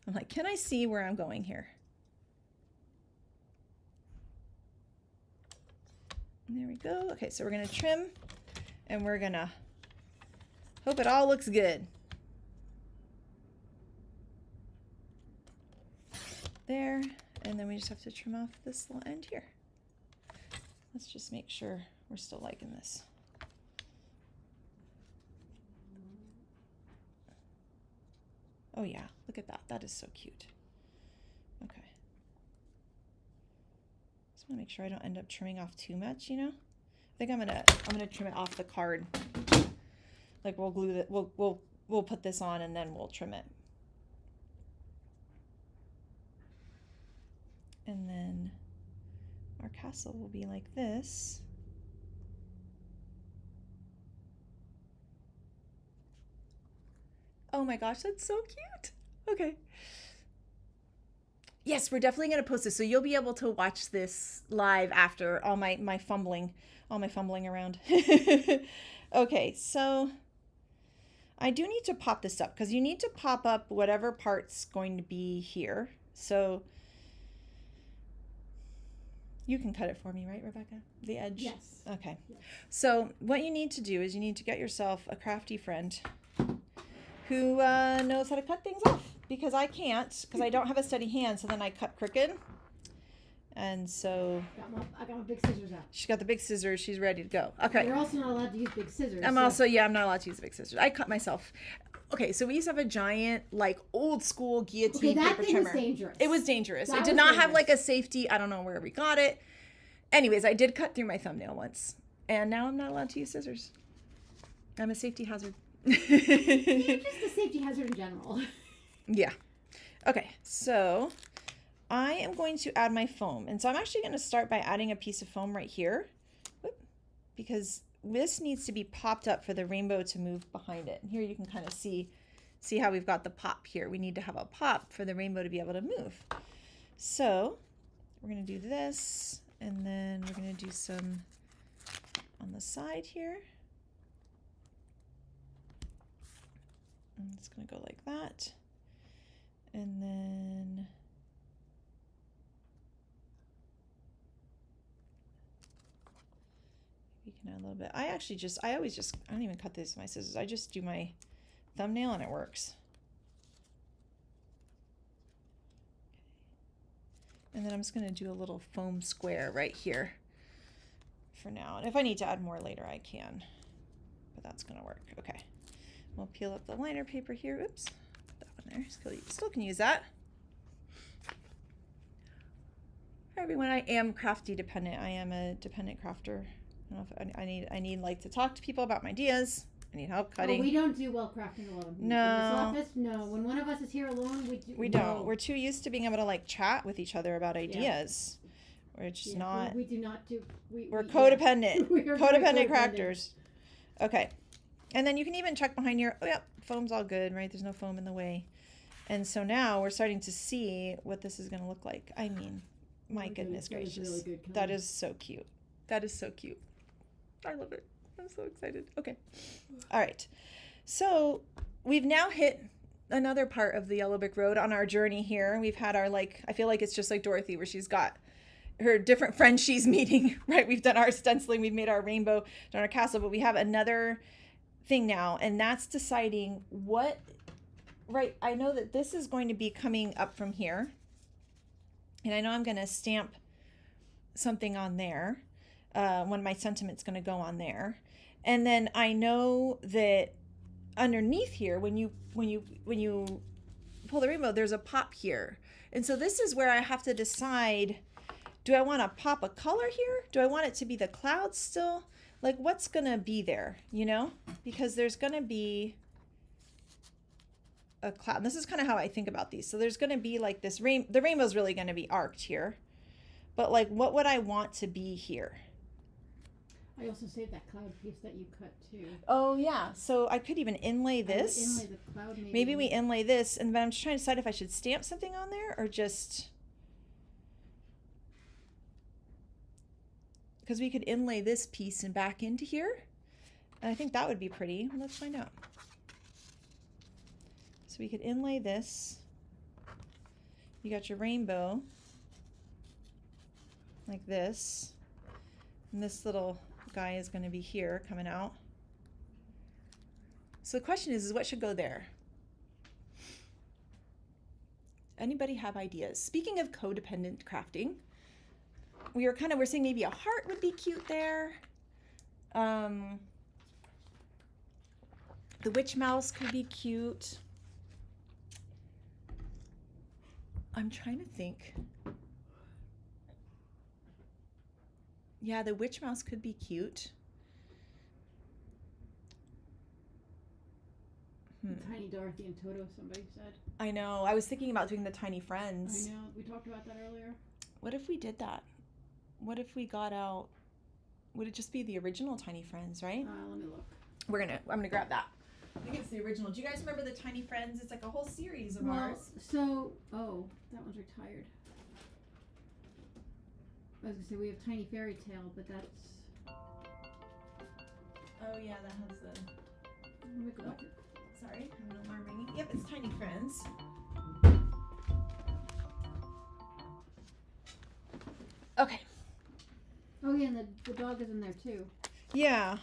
I'm like, can I see where I'm going here? And there we go. Okay, so we're going to trim and we're going to hope it all looks good. There, and then we just have to trim off this little end here. Let's just make sure we're still liking this. Oh yeah, look at that. That is so cute. Okay. Just want to make sure I don't end up trimming off too much, you know? I think I'm gonna trim it off the card. Like we'll glue that. We'll put this on and then we'll trim it. And then our castle will be like this. Oh my gosh, that's so cute. Okay. Yes, we're definitely going to post this, so you'll be able to watch this live after all my fumbling around. Okay, so I do need to pop this up because you need to pop up whatever part's going to be here. So you can cut it for me, right, Rebecca? The edge? Yes. Okay. Yes. So what you need to do is you need to get yourself a crafty friend who knows how to cut things off, because I can't, because I don't have a steady hand, so then I cut crooked. And so I got my big scissors out. She's got the big scissors. She's ready to go. Okay. You're also not allowed to use big scissors. I'm not allowed to use the big scissors. I cut myself. Okay, so we used to have a giant, like, old school guillotine paper trimmer. Was dangerous. It was dangerous. It did not have like a safety. I don't know where we got it. Anyways, I did cut through my thumbnail once, and now I'm not allowed to use scissors. I'm a safety hazard. You're just a safety hazard in general. Yeah. Okay, so I am going to add my foam. And so I'm actually going to start by adding a piece of foam right here. Whoop, because this needs to be popped up for the rainbow to move behind it. And here you can kind of see how we've got the pop here. We need to have a pop for the rainbow to be able to move. So we're going to do this, and then we're going to do some on the side here. And it's going to go like that. And then we can add a little bit. I don't even cut this with my scissors. I just do my thumbnail and it works. And then I'm just going to do a little foam square right here for now. And if I need to add more later, I can. But that's going to work. Okay. We'll peel up the liner paper here. Oops. Put that one there. Still can use that. Hi everyone, I am crafty dependent. I am a dependent crafter. I don't know if I need like to talk to people about my ideas. I need help cutting. Oh, we don't do well crafting alone. No. In this office, no. When one of us is here alone, we don't. We're too used to being able to like chat with each other about ideas. Yeah. We're just not. We do not do. We're codependent. Yeah. We are codependent crafters. Okay. And then you can even check behind your, oh yeah, foam's all good, right? There's no foam in the way. And so now we're starting to see what this is going to look like. I mean, my goodness gracious. Really good color. That is so cute. That is so cute. I love it. I'm so excited. Okay. All right. So we've now hit another part of the Yellow Brick Road on our journey here. We've had our, like, I feel like it's just like Dorothy where she's got her different friends she's meeting, right? We've done our stenciling. We've made our rainbow, done our castle, but we have another thing now, and that's deciding what, right? I know that this is going to be coming up from here. And I know I'm going to stamp something on there. When my sentiment's going to go on there. And then I know that underneath here, when you pull the rainbow, there's a pop here. And so this is where I have to decide, do I want to pop a color here? Do I want it to be the clouds still? Like what's going to be there, you know? Because there's going to be a cloud. And this is kind of how I think about these. So there's going to be like this the rainbow's really going to be arced here. But like what would I want to be here? I also saved that cloud piece that you cut too. Oh yeah, so I could even inlay this. Inlay the cloud maybe. Maybe we inlay this, and then I'm just trying to decide if I should stamp something on there or just, because we could inlay this piece and back into here, and I think that would be pretty. Well, let's find out. So we could inlay this. You got your rainbow like this, and this little guy is going to be here coming out. So the question is what should go there? Anybody have ideas? Speaking of codependent crafting, we're saying maybe a heart would be cute there. The witch mouse could be cute. I'm trying to think. Yeah, the witch mouse could be cute. Tiny Dorothy and Toto, somebody said. I know. I was thinking about doing the tiny friends. I know. We talked about that earlier. What if we did that? What if we got out? Would it just be the original tiny friends, right? Let me look. I'm gonna grab that. I think it's the original. Do you guys remember the tiny friends? It's like a whole series of ours. So, that one's retired. I was gonna say we have Tiny Fairy Tale, but that's. Oh yeah, that has the. Let me go back. Sorry, I have an alarm ringing. Yep, it's Tiny Friends. Okay. Oh yeah, and the dog is in there too. Yeah.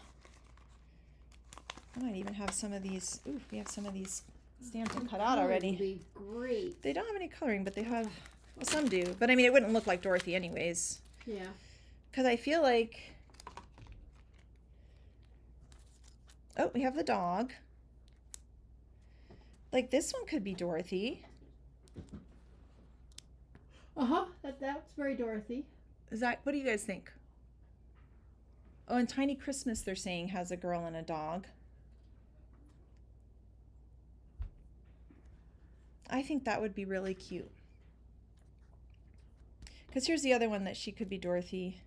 I might even have some of these. Ooh, we have some of these stamped and cut out already. Would be great. They don't have any coloring, but they have. Well, some do, but I mean, it wouldn't look like Dorothy anyways. Yeah. Because I feel like. Oh, we have the dog. Like this one could be Dorothy. That's very Dorothy. Is that, what do you guys think? Oh, and Tiny Christmas, they're saying, has a girl and a dog. I think that would be really cute. Because here's the other one that she could be Dorothy.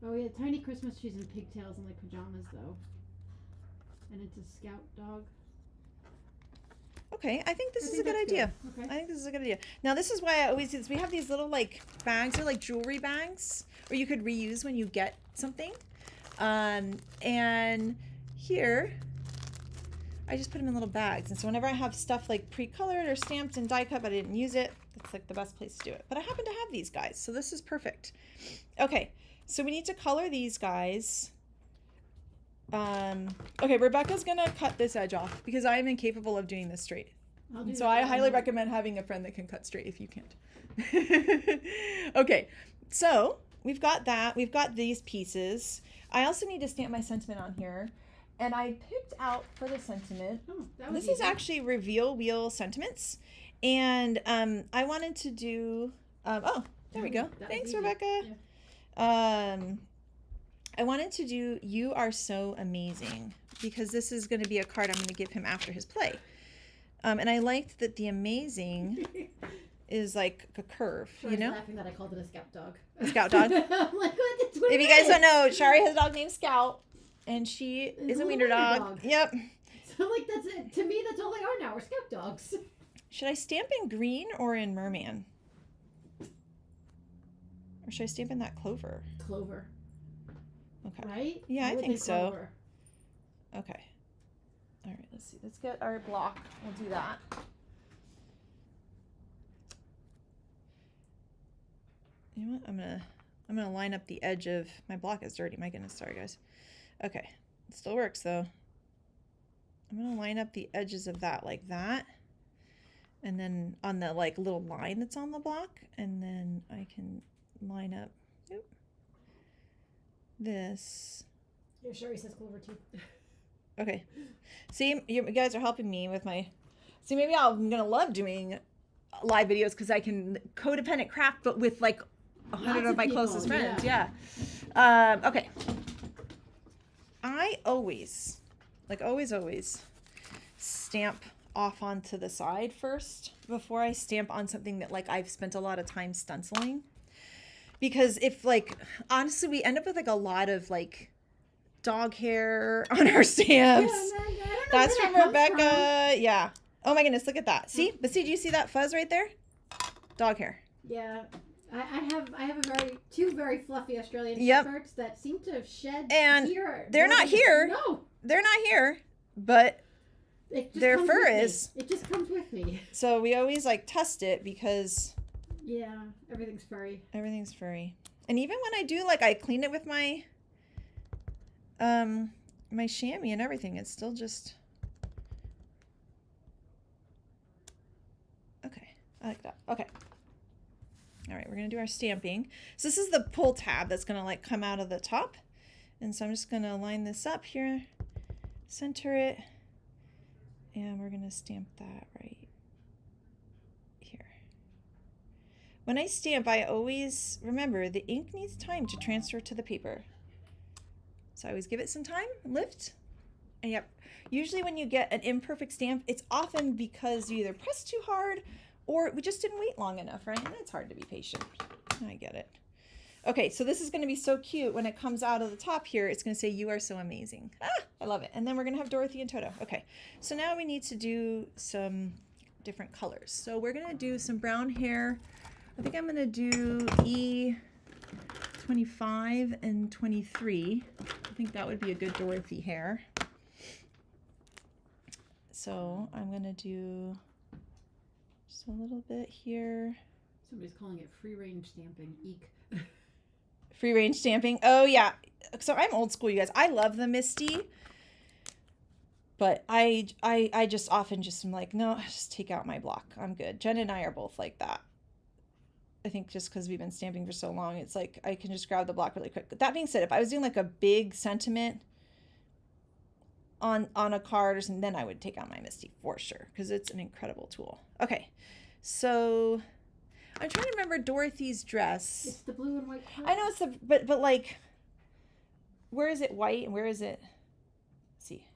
Oh yeah, Tiny Christmas, she's in pigtails and like pajamas though. And it's a scout dog. Okay, I think this is a good idea. Good. Okay. I think this is a good idea. Now this is why I always do this. We have these little like bags, they're like jewelry bags, or you could reuse when you get something. And here, I just put them in little bags. And so whenever I have stuff like pre-colored or stamped and die cut, but I didn't use it, that's like the best place to do it. But I happen to have these guys, so this is perfect. Okay, so we need to color these guys. Okay, Rebecca's gonna cut this edge off because I am incapable of doing this straight. I'll do So that I one. highly recommend having a friend that can cut straight if you can't. Okay, so we've got that. We've got these pieces. I also need to stamp my sentiment on here. And I picked out for the sentiment. Oh, that was This is easy. actually Reveal Wheel Sentiments. And I wanted to do, oh, there we go. That was Thanks, easy. Rebecca. Yeah. I wanted to do You Are So Amazing because this is going to be a card I'm going to give him after his play. And I liked that the amazing is like a curve, you know? Laughing that I called it a scout dog. A scout dog. I'm like, what? That's what If it you guys is. don't know, Shari has a dog named Scout, and she is a wiener dog. Yep. So like that's it. To me, that's all they are now. We're scout dogs. Should I stamp in green or in merman? Or should I stamp in that clover? Clover. Okay. Right? Yeah, I would think think so. Clover. Okay. All right, let's see. Let's get our block. We'll do that. You know what? I'm gonna line up the edge of my block. Is dirty. My goodness, sorry guys. Okay, it still works though. I'm gonna line up the edges of that like that, and then on the like little line that's on the block, and then I can line up this. Yeah, Sherry says Clover too. Okay, see, you guys are helping me with my. See, maybe I'm gonna love doing live videos because I can codependent craft, but with like 100 Lots of of my people, closest friends. yeah. Yeah. Okay. I always, like always, stamp off onto the side first before I stamp on something that like I've spent a lot of time stenciling. Because if like, honestly, we end up with like a lot of like dog hair on our stamps. Yeah, man, I don't know That's where from that comes Rebecca. Yeah. Oh my goodness, look at that. See? But see, do you see that fuzz right there? Dog hair. Yeah. I have two very fluffy Australian Yep. shepherds that seem to have shed And here. they're not here. No. They're not here, but It just their comes fur with me. is. It just comes with me. So we always like test it because Yeah, everything's furry. everything's furry. And even when I do like I clean it with my my chamois and everything, it's still just okay. I like that. Okay. All right, we're gonna do our stamping. So this is the pull tab that's gonna like come out of the top. And so I'm just gonna line this up here, center it, and we're gonna stamp that right here. When I stamp, I always remember the ink needs time to transfer to the paper. So I always give it some time, lift, and yep. Usually when you get an imperfect stamp, it's often because you either pressed too hard or we just didn't wait long enough, right? And it's hard to be patient. I get it. Okay, so this is gonna be so cute when it comes out of the top here. It's gonna say, "You are so amazing." Ah, I love it. And then we're gonna have Dorothy and Toto. Okay, so now we need to do some different colors. So we're gonna do some brown hair. I think I'm gonna do E25 and 23. I think that would be a good Dorothy hair. So I'm gonna do just a little bit here. Somebody's calling it free range stamping. Eek. Free range stamping. Oh yeah. So I'm old school, you guys. I love the Misty, but I just often just am like, no, just take out my block. I'm good. Jen and I are both like that. I think just because we've been stamping for so long, it's like I can just grab the block really quick. That being said, if I was doing like a big sentiment on a card or something, then I would take out my Misty for sure because it's an incredible tool. Okay, so I'm trying to remember Dorothy's dress. It's the blue and white part. I know it's the but like where is it white and where is it? Let's see.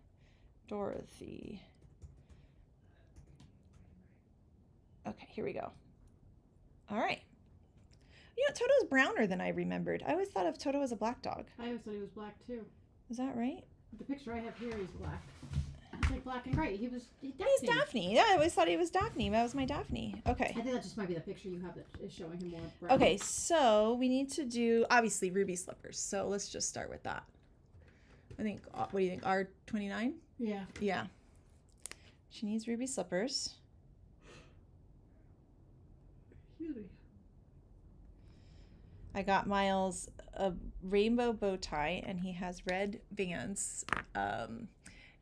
Dorothy. Okay, here we go. All right. You know, Toto's browner than I remembered. I always thought of Toto as a black dog. I always thought he was black too. Is that right? The picture I have here is black. It's like black and gray. He's He's Daphne. Yeah, I always thought he was Daphne. That was my Daphne. Okay. I think that just might be the picture you have that is showing him more brown. Okay, so we need to do, obviously, ruby slippers. So let's just start with that. I think, what do you think, R29? Yeah. Yeah. She needs ruby slippers. Excuse me. I got Miles a rainbow bow tie, and he has red Vans and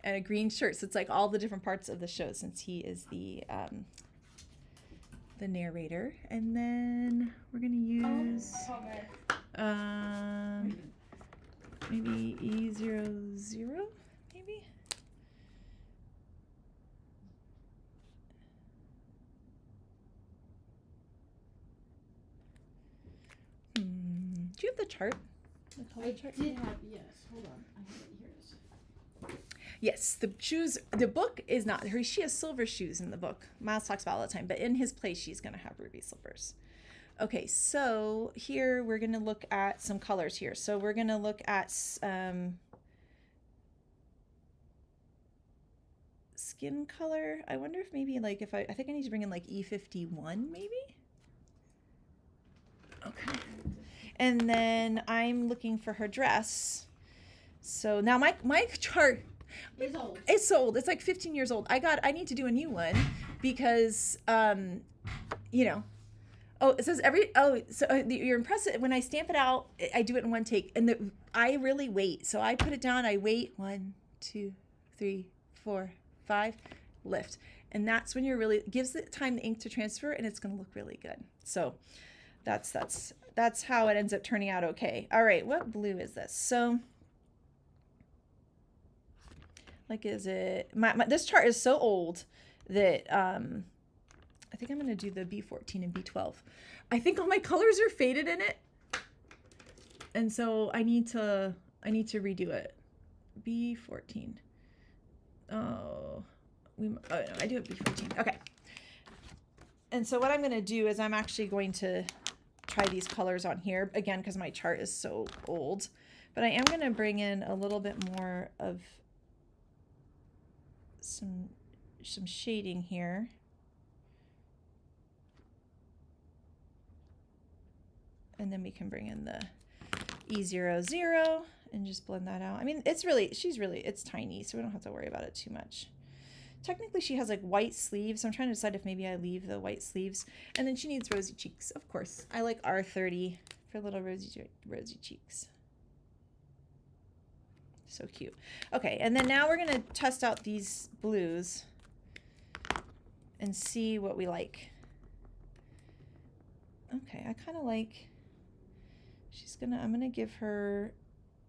a green shirt. So it's like all the different parts of the show since he is the narrator. And then we're gonna use maybe E00, maybe. Do you have the chart? The color chart? Did have, yes. Hold on. I have it. Here it is. Yes, the shoes. The book is not her. She has silver shoes in the book. Miles talks about it all the time, but in his place, she's gonna have ruby slippers. Okay, so here we're gonna look at some colors here. So we're gonna look at skin color. I wonder if maybe like if I think I need to bring in like E51 maybe. Okay. And then I'm looking for her dress. So now my chart It's old. it's old. It's like 15 years old. I need to do a new one because you know. Oh, it says you're impressed when I stamp it out. I do it in one take, and I really wait. So I put it down. I wait 1, 2, 3, 4, 5, lift, and that's when you're really gives it time the ink to transfer, and it's going to look really good. So that's how it ends up turning out. Okay. All right. What blue is this? So. Like, is it this chart is so old that I think I'm gonna do the B14 and B12. I think all my colors are faded in it, and so I need to redo it. B14. Oh, no, I do it B14. Okay. And so what I'm gonna do is I'm actually going to try these colors on here again because my chart is so old, but I am gonna bring in a little bit more of some shading here. And then we can bring in the E00 and just blend that out. I mean, it's tiny, so we don't have to worry about it too much. Technically, she has like white sleeves. So I'm trying to decide if maybe I leave the white sleeves. And then she needs rosy cheeks, of course. I like R30 for little rosy cheeks. So cute. Okay, and then now we're going to test out these blues and see what we like. Okay, I kind of like, I'm going to give her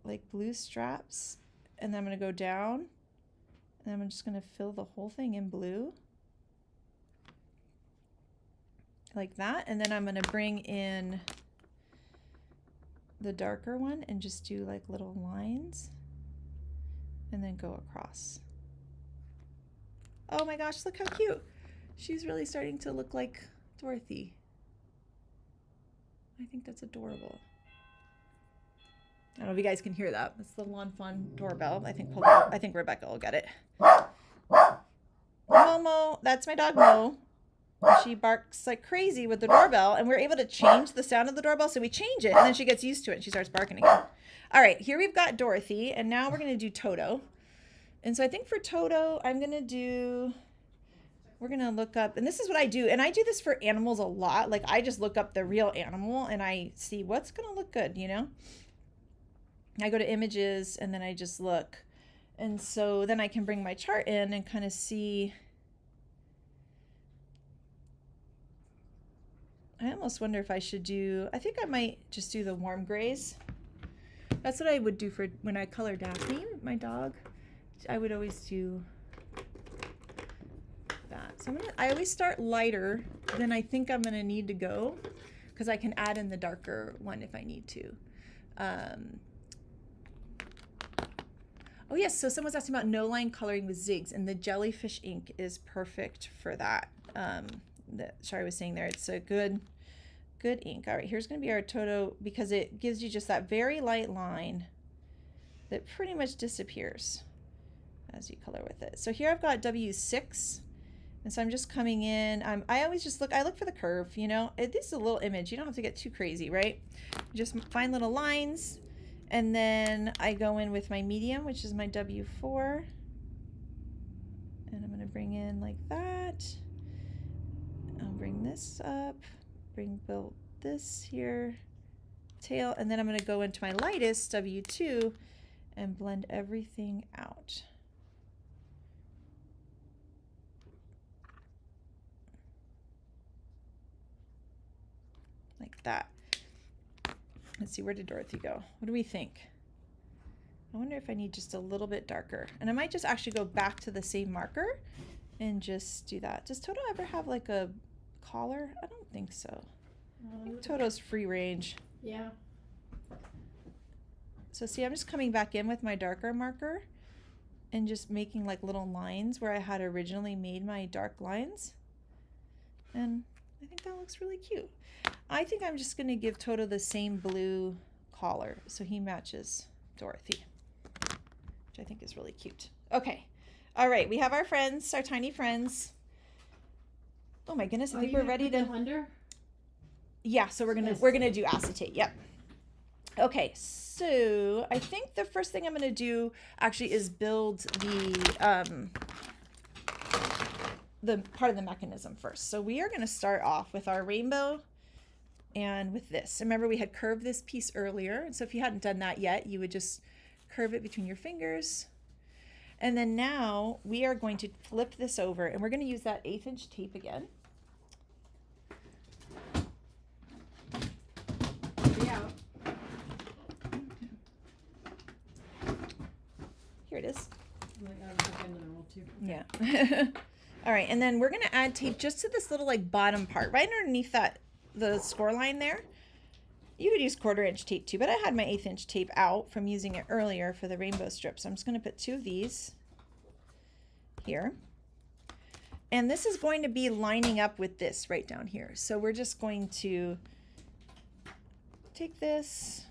like blue straps, and then I'm going to go down, and I'm just going to fill the whole thing in blue. Like that, and then I'm going to bring in the darker one and just do like little lines. And then go across. Oh my gosh, look how cute. She's really starting to look like Dorothy. I think that's adorable. I don't know if you guys can hear that. It's the lawnfawn doorbell. I think Rebecca will get it. Momo, that's my dog Mo. She barks like crazy with the doorbell, and we're able to change the sound of the doorbell. So we change it, and then she gets used to it, and she starts barking again. All right, here we've got Dorothy, and now we're going to do Toto. And so I think for Toto, we're going to look up, and this is what I do, and I do this for animals a lot. Like, I just look up the real animal, and I see what's going to look good, you know? I go to images, and then I just look. And so then I can bring my chart in and kind of see. I almost wonder if I should I think I might just do the warm grays. That's what I would do for when I color Daphne, my dog. I would always do that. So I always start lighter than I think I'm gonna need to go, because I can add in the darker one if I need to. Oh yes, so someone's asking about no line coloring with zigs, and the jellyfish ink is perfect for that. That Shari was saying there, it's a good ink. All right, here's going to be our Toto, because it gives you just that very light line that pretty much disappears as you color with it. So here I've got W6, and so I'm just coming in. I always just look for the curve, you know. This is a little image. You don't have to get too crazy, right? Just find little lines, and then I go in with my medium, which is my W4, and I'm going to bring in like that. I'll bring this up, build this here, tail, and then I'm going to go into my lightest W2 and blend everything out. Like that. Let's see, where did Dorothy go? What do we think? I wonder if I need just a little bit darker. And I might just actually go back to the same marker and just do that. Does Toto ever have like a collar? I don't think so. I think Toto's free range. Yeah. So see, I'm just coming back in with my darker marker and just making like little lines where I had originally made my dark lines. And I think that looks really cute. I think I'm just gonna give Toto the same blue collar so he matches Dorothy, which I think is really cute. Okay, all right, we have our friends, our tiny friends. Oh my goodness, I think we're ready to. Under? Yeah, so we're gonna do acetate. Yep. Okay, so I think the first thing I'm gonna do actually is build the part of the mechanism first. So we are gonna start off with our rainbow and with this. Remember, we had curved this piece earlier, and so if you hadn't done that yet, you would just curve it between your fingers. And then now we are going to flip this over, and we're gonna use that 1/8 inch tape again. Here it is. Yeah. All right, and then we're gonna add tape just to this little like bottom part, right underneath that the score line there. You could use 1/4 inch tape too, but I had my 1/8 inch tape out from using it earlier for the rainbow strip. So I'm just gonna put 2 of these here. And this is going to be lining up with this right down here. So we're just going to take this,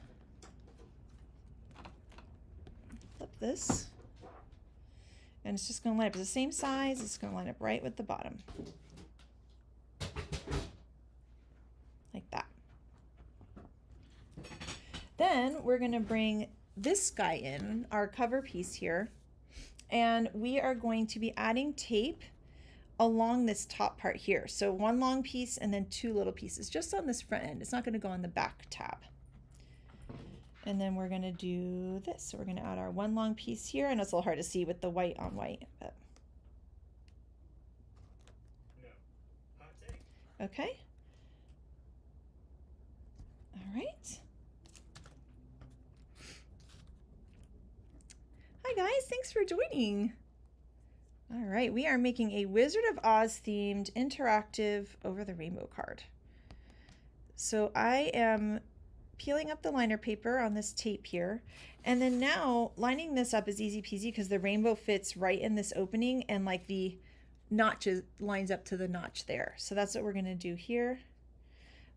flip this, and it's just going to line up. It's the same size. It's going to line up right with the bottom. Like that. Then we're going to bring this guy in, our cover piece here, and we are going to be adding tape along this top part here. So 1 long piece and then 2 little pieces just on this front end. It's not going to go on the back tab. And then we're going to do this. So we're going to add our 1 long piece here, and it's a little hard to see with the white on white. But... Okay. All right. Hi guys, thanks for joining. All right, we are making a Wizard of Oz themed interactive over the rainbow card. So I am peeling up the liner paper on this tape here, and then now lining this up is easy peasy because the rainbow fits right in this opening, and like the notches lines up to the notch there. So that's what we're gonna do here.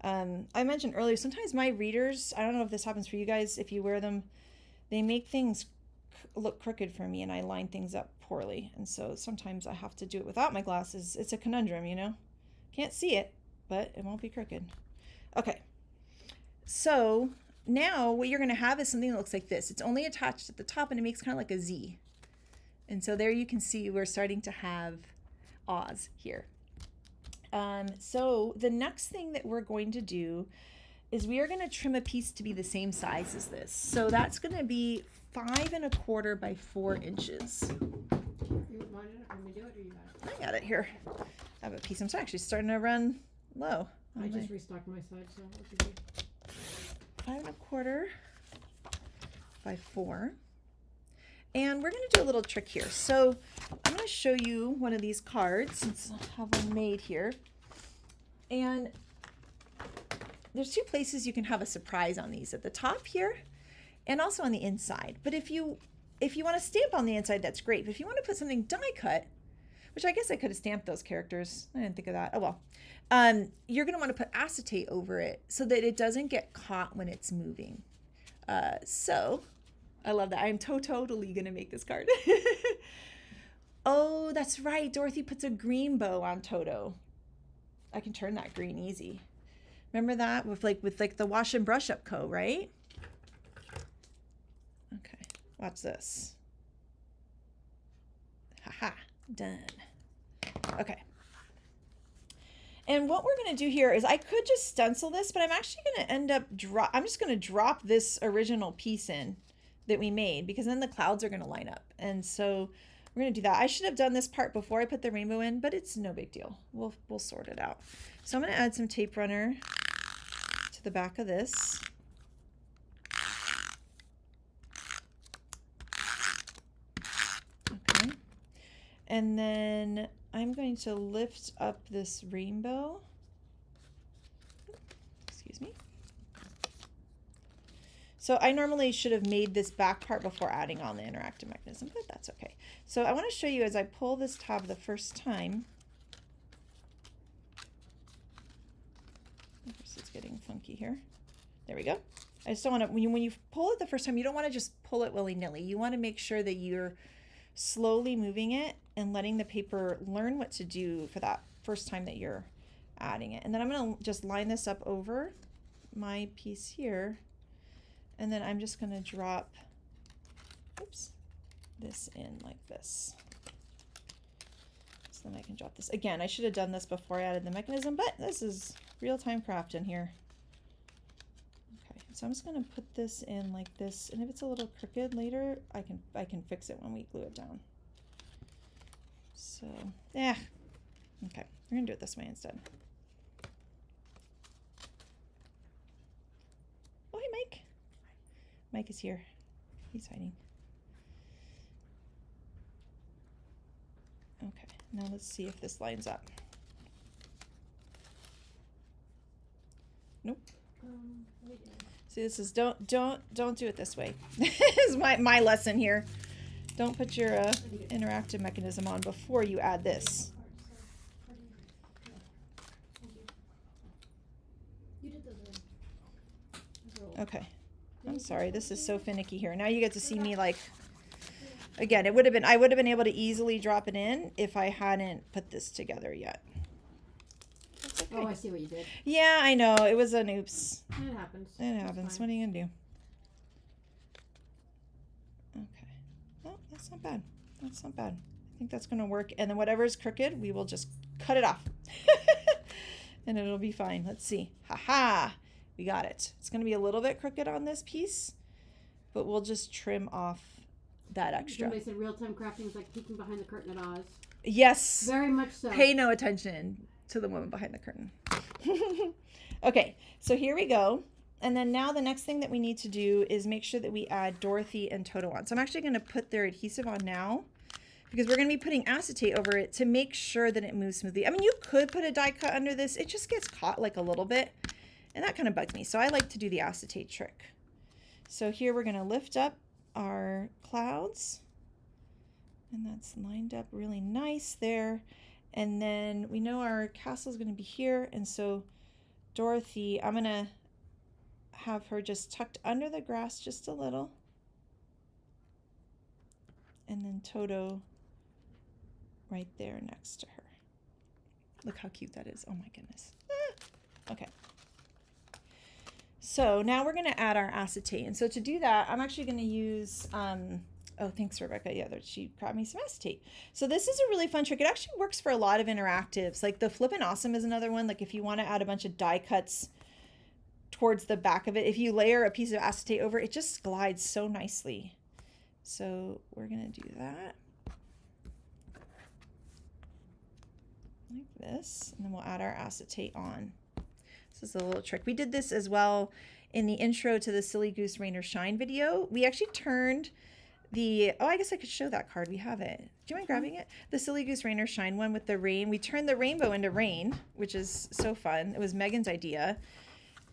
I mentioned earlier, sometimes my readers, I don't know if this happens for you guys, if you wear them, they make things look crooked for me and I line things up poorly. And so sometimes I have to do it without my glasses. It's a conundrum, you know? Can't see it, but it won't be crooked. Okay. So now what you're going to have is something that looks like this. It's only attached at the top and it makes kind of like a Z. And so there you can see we're starting to have Oz here. So the next thing that we're going to do is we are going to trim a piece to be the same size as this. So that's going to be 5 1/4 by 4 inches. You want it? Want me to do it or you got it? I got it here. I have a piece. I'm actually starting to run low. I just restocked my side, so what you do? 5 1/4 by 4. And we're going to do a little trick here. So I'm going to show you one of these cards since I have one made here. And there's 2 places you can have a surprise on these, at the top here and also on the inside. But if you want to stamp on the inside, that's great. But if you want to put something die cut, which I guess I could have stamped those characters. I didn't think of that. Oh well. You're going to want to put acetate over it so that it doesn't get caught when it's moving. So I love that. I'm totally going to make this card. Oh, that's right. Dorothy puts a green bow on Toto. I can turn that green easy. Remember that with like the wash and brush up coat, right? Okay, watch this. Haha, done. Okay. And what we're going to do here is I could just stencil this, but I'm actually going to end up I'm just going to drop this original piece in that we made, because then the clouds are going to line up. And so we're going to do that. I should have done this part before I put the rainbow in, but it's no big deal. We'll sort it out. So I'm going to add some tape runner to the back of this. Okay. And then I'm going to lift up this rainbow. Excuse me. So I normally should have made this back part before adding on the interactive mechanism, but that's okay. So I want to show you as I pull this tab the first time. This is getting funky here. There we go. I just don't want to, when you pull it the first time, you don't want to just pull it willy-nilly. You want to make sure that you're slowly moving it and letting the paper learn what to do for that first time that you're adding it. And then I'm going to just line this up over my piece here. And then I'm just going to drop, oops, this in like this. So then I can drop this. Again, I should have done this before I added the mechanism, but this is real-time crafting here. Okay, so I'm just going to put this in like this. And if it's a little crooked later, I can fix it when we glue it down. So, yeah. Okay, we're going to do it this way instead. Oh, hey, Mike. Mike is here. He's hiding. Okay, now let's see if this lines up. Nope. See, this is don't do it this way. This is my lesson here. Don't put your interactive mechanism on before you add this. Okay. I'm sorry, this is so finicky here. Now you get to see me like, again, I would have been able to easily drop it in if I hadn't put this together yet. That's okay. Oh, I see what you did. Yeah, I know. It was an oops. It happens. It happens. What are you gonna do? Okay. Oh, that's not bad. That's not bad. I think that's gonna work. And then whatever is crooked, we will just cut it off. And it'll be fine. Let's see. Ha-ha. We got it. It's going to be a little bit crooked on this piece, but we'll just trim off that extra. Somebody said real-time crafting is like peeking behind the curtain at Oz. Yes. Very much so. Pay no attention to the woman behind the curtain. Okay, so here we go. And then now the next thing that we need to do is make sure that we add Dorothy and Toto on. So I'm actually going to put their adhesive on now, because we're going to be putting acetate over it to make sure that it moves smoothly. I mean, you could put a die cut under this. It just gets caught like a little bit. And that kind of bugs me. So I like to do the acetate trick. So here we're going to lift up our clouds. And that's lined up really nice there. And then we know our castle is going to be here. And so Dorothy, I'm going to have her just tucked under the grass just a little. And then Toto right there next to her. Look how cute that is. Oh my goodness. Ah. Okay. So now we're going to add our acetate. And so to do that, I'm actually going to use, oh, thanks, Rebecca. Yeah, she grabbed me some acetate. So this is a really fun trick. It actually works for a lot of interactives. Like the Flippin' Awesome is another one. Like if you want to add a bunch of die cuts towards the back of it, if you layer a piece of acetate over, it just glides so nicely. So we're going to do that. Like this. And then we'll add our acetate on. This is a little trick. We did this as well in the intro to the Silly Goose Rain or Shine video. We actually turned the, oh, I guess I could show that card. We have it. Do you mind grabbing it? The Silly Goose Rain or Shine one with the rain. We turned the rainbow into rain, which is so fun. It was Megan's idea.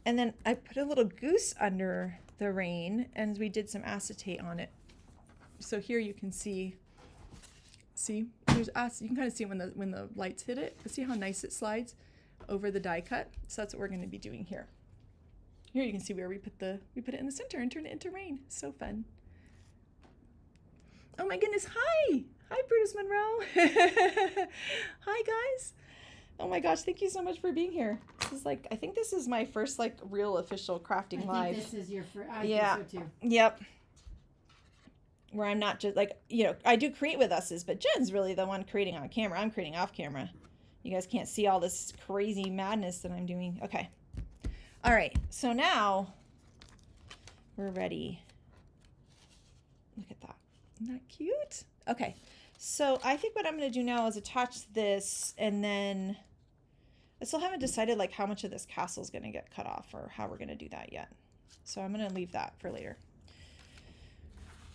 And then I put a little goose under the rain and we did some acetate on it. So here you can see there's acetate. You can kind of see when the lights hit it. But see how nice it slides over the die cut. So that's what we're going to be doing here. Here you can see where we put it in the center and turn it into rain. So fun. Oh my goodness, hi Brutus Monroe. Hi guys. Oh my gosh, thank you so much for being here. This is like, I think this is my first like real official crafting live. I think this is your first. Yeah. Think so too. Yep. Where I'm not just like, I do create with uses, but Jen's really the one creating on camera. I'm creating off camera. You guys can't see all this crazy madness that I'm doing. Okay. All right. So now we're ready. Look at that. Isn't that cute? Okay. So I think what I'm going to do now is attach this, and then I still haven't decided like how much of this castle is going to get cut off or how we're going to do that yet. So I'm going to leave that for later.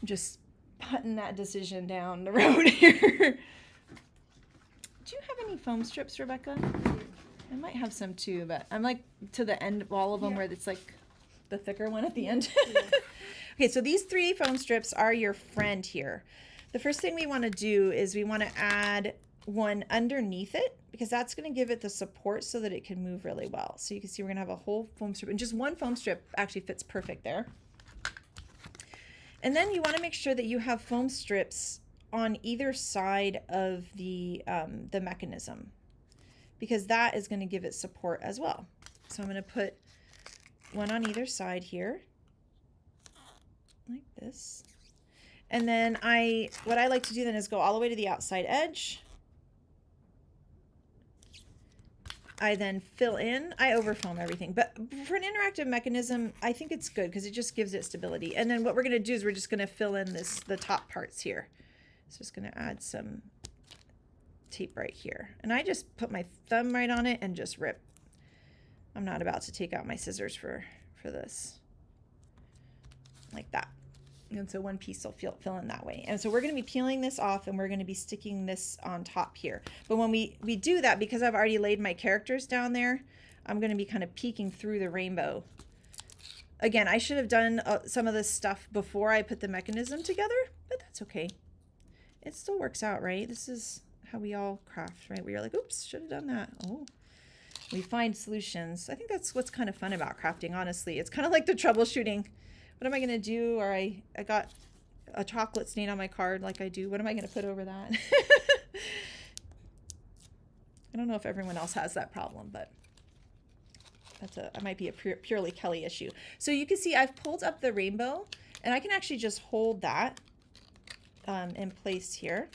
I'm just putting that decision down the road here. Do you have any foam strips, Rebecca? I might have some too, but I'm like to the end of all of them where it's like the thicker one at the end. Okay, so these 3 foam strips are your friend here. The first thing we want to do is we want to add one underneath it, because that's going to give it the support so that it can move really well. So you can see we're going to have a whole foam strip, and just one foam strip actually fits perfect there. And then you want to make sure that you have foam strips on either side of the mechanism, because that is going to give it support as well. So I'm going to put one on either side here, like this. And then what I like to do then is go all the way to the outside edge. I then fill in. I overfoam everything, but for an interactive mechanism, I think it's good because it just gives it stability. And then what we're going to do is we're just going to fill in the top parts here. So just going to add some tape right here. And I just put my thumb right on it and just rip. I'm not about to take out my scissors for this. Like that. And so one piece will fill in that way. And so we're going to be peeling this off, and we're going to be sticking this on top here. But when we do that, because I've already laid my characters down there, I'm going to be kind of peeking through the rainbow. Again, I should have done some of this stuff before I put the mechanism together, but that's okay. It still works out, right? This is how we all craft, right? We are like, oops, should have done that. Oh, we find solutions. I think that's what's kind of fun about crafting, honestly. It's kind of like the troubleshooting. What am I going to do? Or I got a chocolate stain on my card like I do. What am I going to put over that? I don't know if everyone else has that problem, but that might be a purely Kelly issue. So you can see I've pulled up the rainbow, and I can actually just hold that in place here.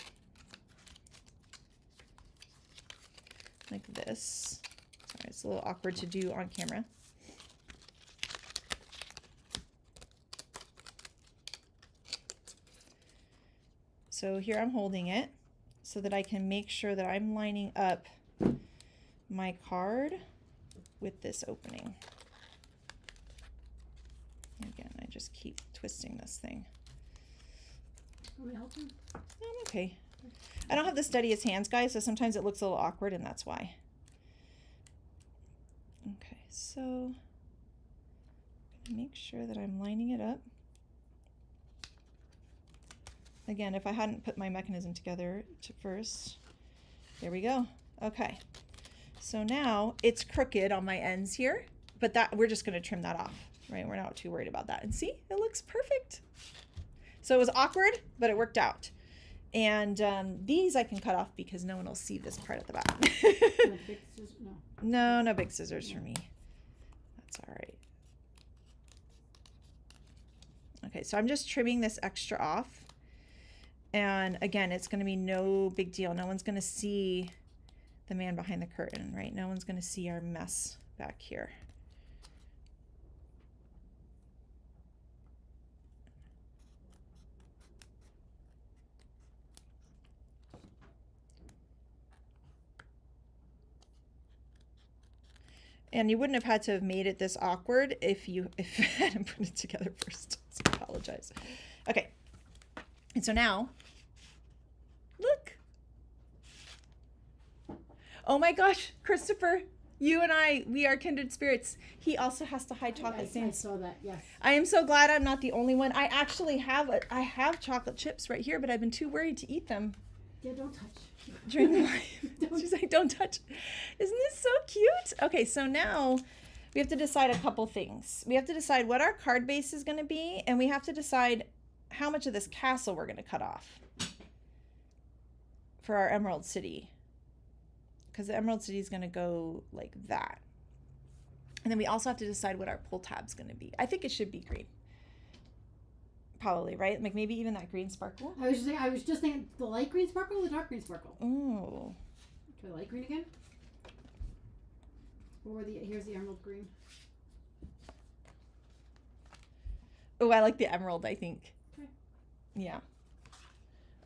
Like this. Sorry, it's a little awkward to do on camera. So here I'm holding it so that I can make sure that I'm lining up my card with this opening. Again, I just keep twisting this thing. Are we helping? I'm okay. I don't have the steadiest hands, guys, so sometimes it looks a little awkward, and that's why. Okay, so I'm gonna make sure that I'm lining it up. Again, if I hadn't put my mechanism together first, there we go. Okay, so now it's crooked on my ends here, but we're just going to trim that off, right? We're not too worried about that. And see, it looks perfect. So it was awkward, but it worked out. And these I can cut off because no one will see this part at the back. Big scissors? No. No big scissors for me. That's all right. Okay, so I'm just trimming this extra off. And again, it's going to be no big deal. No one's going to see the man behind the curtain, right? No one's going to see our mess back here. And you wouldn't have had to have made it this awkward if you hadn't put it together first. So I apologize. Okay. And so now, look. Oh my gosh, Christopher, you and we are kindred spirits. He also has to hide chocolate stains. I saw that, yes. I am so glad I'm not the only one. I actually have chocolate chips right here, but I've been too worried to eat them. Yeah, don't touch. During the live. She's like, don't touch. Isn't this so cute? Okay, so now we have to decide a couple things. We have to decide what our card base is going to be, and we have to decide how much of this castle we're going to cut off for our Emerald City. Because the Emerald City is going to go like that. And then we also have to decide what our pull tab's going to be. I think it should be green. Probably, right? Like maybe even that green sparkle. I was just thinking the light green sparkle or the dark green sparkle? Ooh. Try the light green again. Or here's the emerald green. Oh, I like the emerald, I think. Okay. Yeah.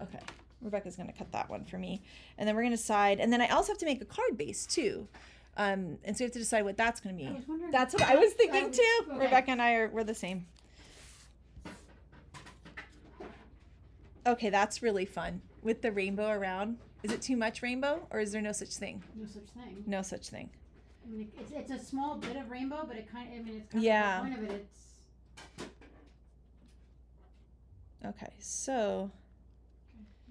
Okay. Rebecca's going to cut that one for me. And then we're going to decide. And then I also have to make a card base, too. And so we have to decide what that's going to be. I was wondering. That's what I was thinking, too. Okay. Rebecca and we're the same. Okay, that's really fun. With the rainbow around. Is it too much rainbow? Or is there no such thing? No such thing. No such thing. I mean, it's a small bit of rainbow, but it's kind of Yeah. the point of it. Okay, so...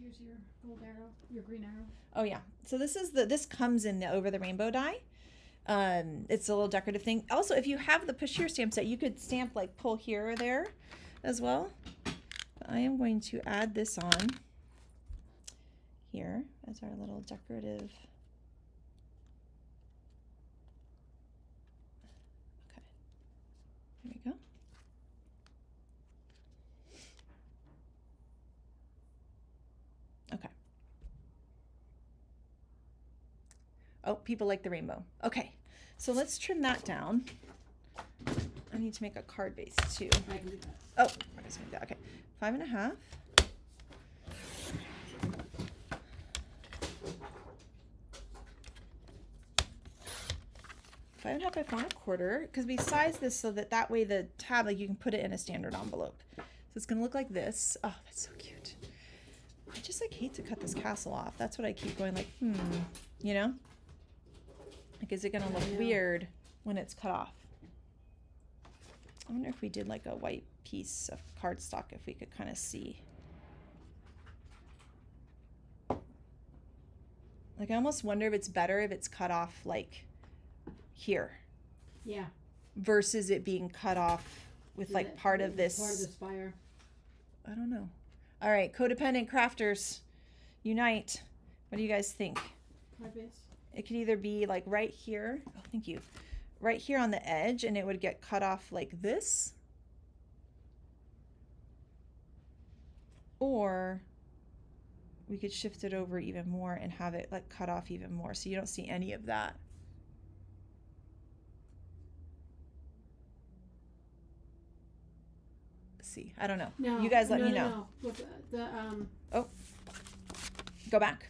Here's your gold arrow, your green arrow. Oh yeah. So this comes in the Over the Rainbow die. It's a little decorative thing. Also, if you have the push here stamp set, you could stamp like pull here or there as well. But I am going to add this on here as our little decorative. Okay. There we go. Okay. Oh, people like the rainbow. Okay, so let's trim that down. I need to make a card base too. I can do that. Oh, I was gonna do that. Okay, 5.5. 5.5 by 4.25, because we size this so that way the tab, like you can put it in a standard envelope. So it's gonna look like this. Oh, that's so cute. I just like hate to cut this castle off. That's what I keep going like, you know? Like, is it gonna look weird when it's cut off? I wonder if we did like a white piece of cardstock, if we could kind of see. Like, I almost wonder if it's better if it's cut off like here. Yeah. Versus it being cut off with like part of this. Part of the spire. I don't know. All right, codependent crafters, unite. What do you guys think? Card base. It could either be like right here. Oh, thank you. Right here on the edge, and it would get cut off like this. Or we could shift it over even more and have it like cut off even more, so you don't see any of that. See, I don't know. No, you guys let me know. No. Look, Oh, go back.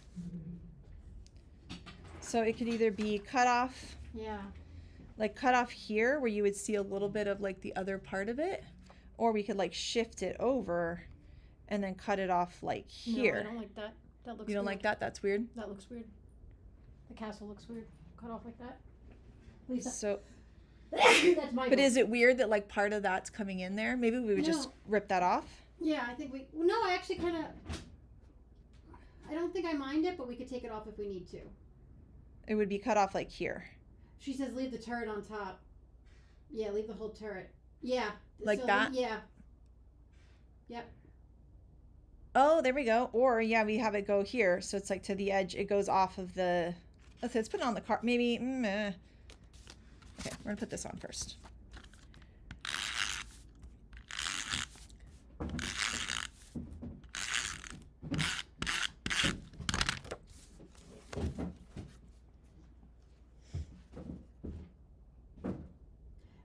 So it could either be cut off. Yeah. Like cut off here where you would see a little bit of like the other part of it, or we could like shift it over and then cut it off like here. No, I don't like that. That looks. You don't weird. like that? That's weird. That looks weird. The castle looks weird. Cut off like that. At least So. that's my. But is it weird that like part of that's coming in there? Maybe we would just rip that off. Yeah, I think we. Well, no, I actually kind of. I don't think I mind it, but we could take it off if we need to. It would be cut off like here. She says leave the turret on top. Yeah, leave the whole turret. Yeah. Like that? Yeah. Yep. Oh, there we go. Or yeah, we have it go here, so it's like to the edge. It goes off of the. Okay, let's put it on the card. Maybe. Okay, we're gonna put this on first.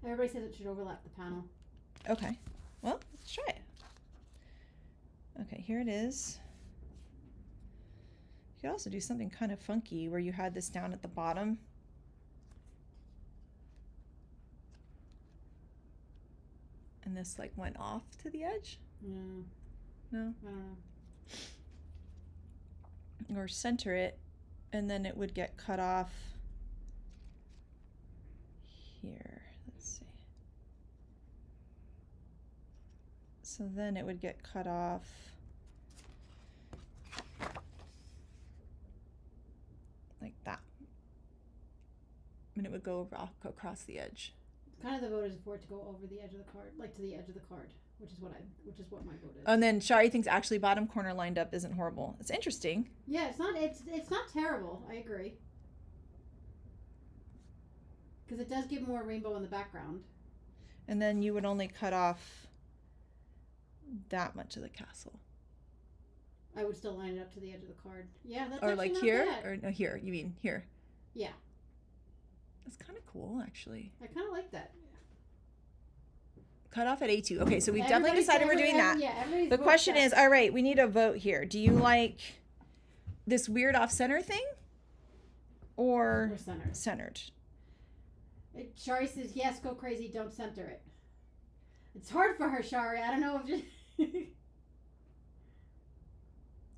Everybody says it should overlap the panel. Okay, well, let's try it. Okay, here it is. You could also do something kind of funky where you had this down at the bottom. And this like went off to the edge? Yeah. No? I don't know. Or center it, and then it would get cut off here. Let's see. So then it would get cut off like that. And it would go across the edge. Kind of the vote is for it to go over the edge of the card, like to the edge of the card, which is what my vote is. And then Shari thinks actually bottom corner lined up isn't horrible. It's interesting. Yeah, it's not terrible. I agree. Because it does give more rainbow in the background. And then you would only cut off that much of the castle. I would still line it up to the edge of the card. Yeah, that's Or actually like not here? bad. Or no, here. You mean here? Yeah. That's kind of cool, actually. I kind of like that. Cut off at A2. Okay, so we've definitely Everybody's- decided we're doing that. Yeah, everybody's The votes question that. is, all right, we need a vote here. Do you like this weird off-center thing? Or Or centered. centered? Shari says, yes, go crazy, don't center it. It's hard for her, Shari. I don't know if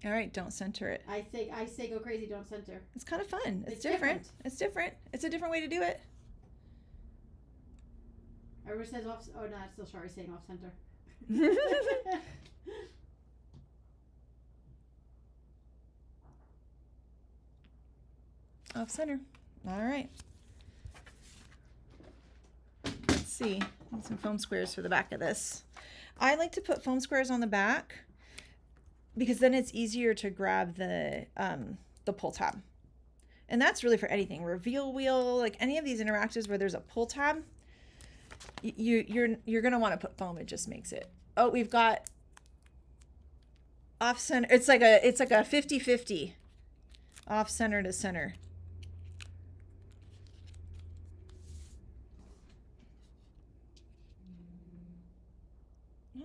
All right, don't center it. I say go crazy, don't center. It's kind of fun. It's It's different. different. It's different. It's a different way to do it. Everyone says off. Oh no, it's still Shari saying off center. Off center. All right. Let's see. Need some foam squares for the back of this. I like to put foam squares on the back because then it's easier to grab the pull tab. And that's really for anything. Reveal wheel, like any of these interactives where there's a pull tab, you're gonna want to put foam. It just makes it. Oh, we've got off center. It's like a 50-50 off center to center.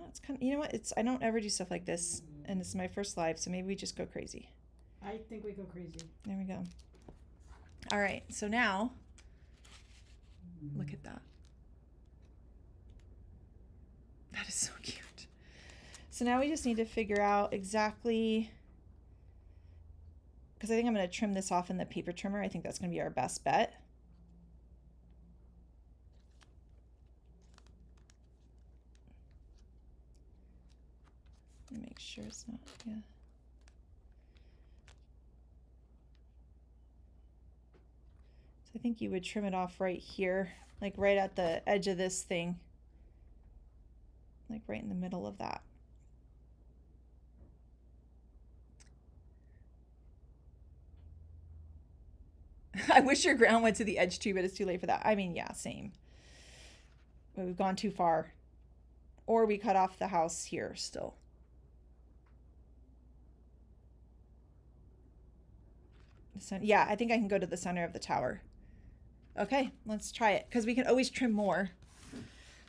It's kind of, you know what? I don't ever do stuff like this, and it's my first live, so maybe we just go crazy. I think we go crazy. There we go. All right, so now look at that. That is so cute. So now we just need to figure out exactly, because I think I'm going to trim this off in the paper trimmer. I think that's going to be our best bet. Make sure it's not, yeah. So I think you would trim it off right here, like right at the edge of this thing, like right in the middle of that. I wish your ground went to the edge too, but it's too late for that. I mean, yeah, same. But we've gone too far. Or we cut off the house here still. Yeah, I think I can go to the center of the tower. Okay, let's try it, because we can always trim more.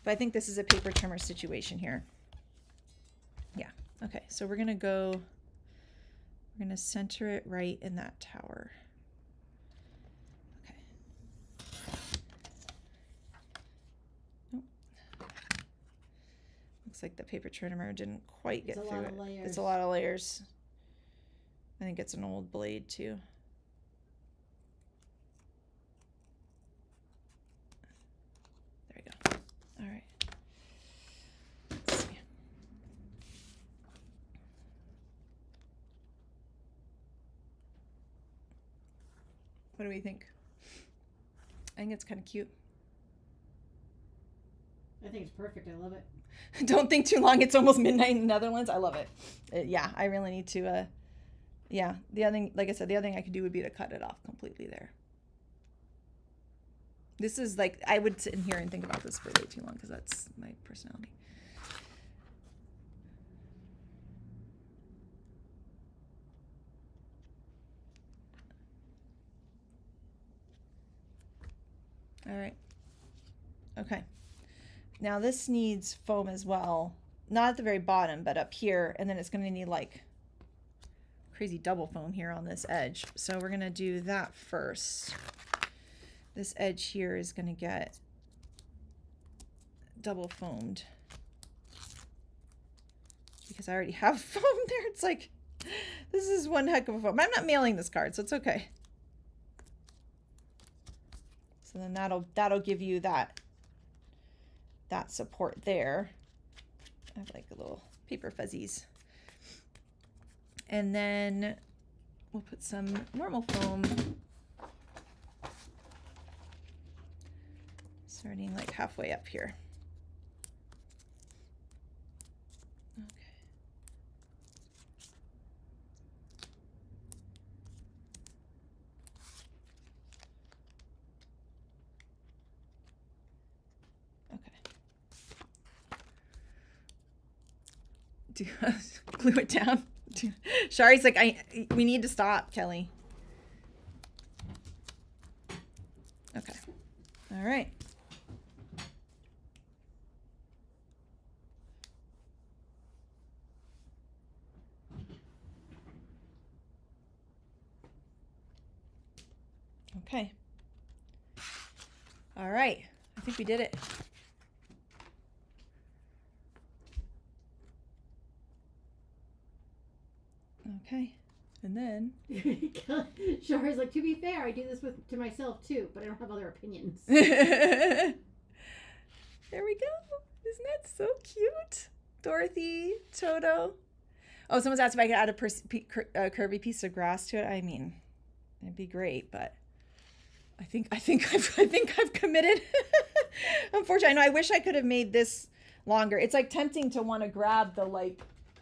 But I think this is a paper trimmer situation here. Yeah, okay, so we're gonna center it right in that tower. Okay. Nope. Looks like the paper trimmer didn't quite get through it. It's a lot of layers. I think it's an old blade too. All right. Let's see. What do we think? I think it's kind of cute. I think it's perfect. I love it. Don't think too long. It's almost midnight in the Netherlands. I love it. Yeah, I really need to. Yeah, the other thing, like I said, the other thing I could do would be to cut it off completely there. This is like, I would sit in here and think about this for way too long because that's my personality. All right. Okay. Now this needs foam as well. Not at the very bottom, but up here. And then it's going to need like crazy double foam here on this edge. So we're going to do that first. This edge here is going to get double foamed because I already have foam there. It's like, this is one heck of a foam. I'm not mailing this card, so it's okay. So then that'll give you that support there. I have like a little paper fuzzies. And then we'll put some normal foam starting like halfway up here. Okay. Okay. Glue it down. Shari's like, we need to stop, Kelly. Okay. All right. Okay. All right. I think we did it. Okay. And then Shari's like, to be fair, I do this to myself too, but I don't have other opinions. there we go. Isn't that so cute? Dorothy, Toto. Oh, someone's asked if I could add a curvy piece of grass to it. I mean, it'd be great, but I think I've committed. Unfortunately, I know I wish I could have made this longer. It's like tempting to want to grab the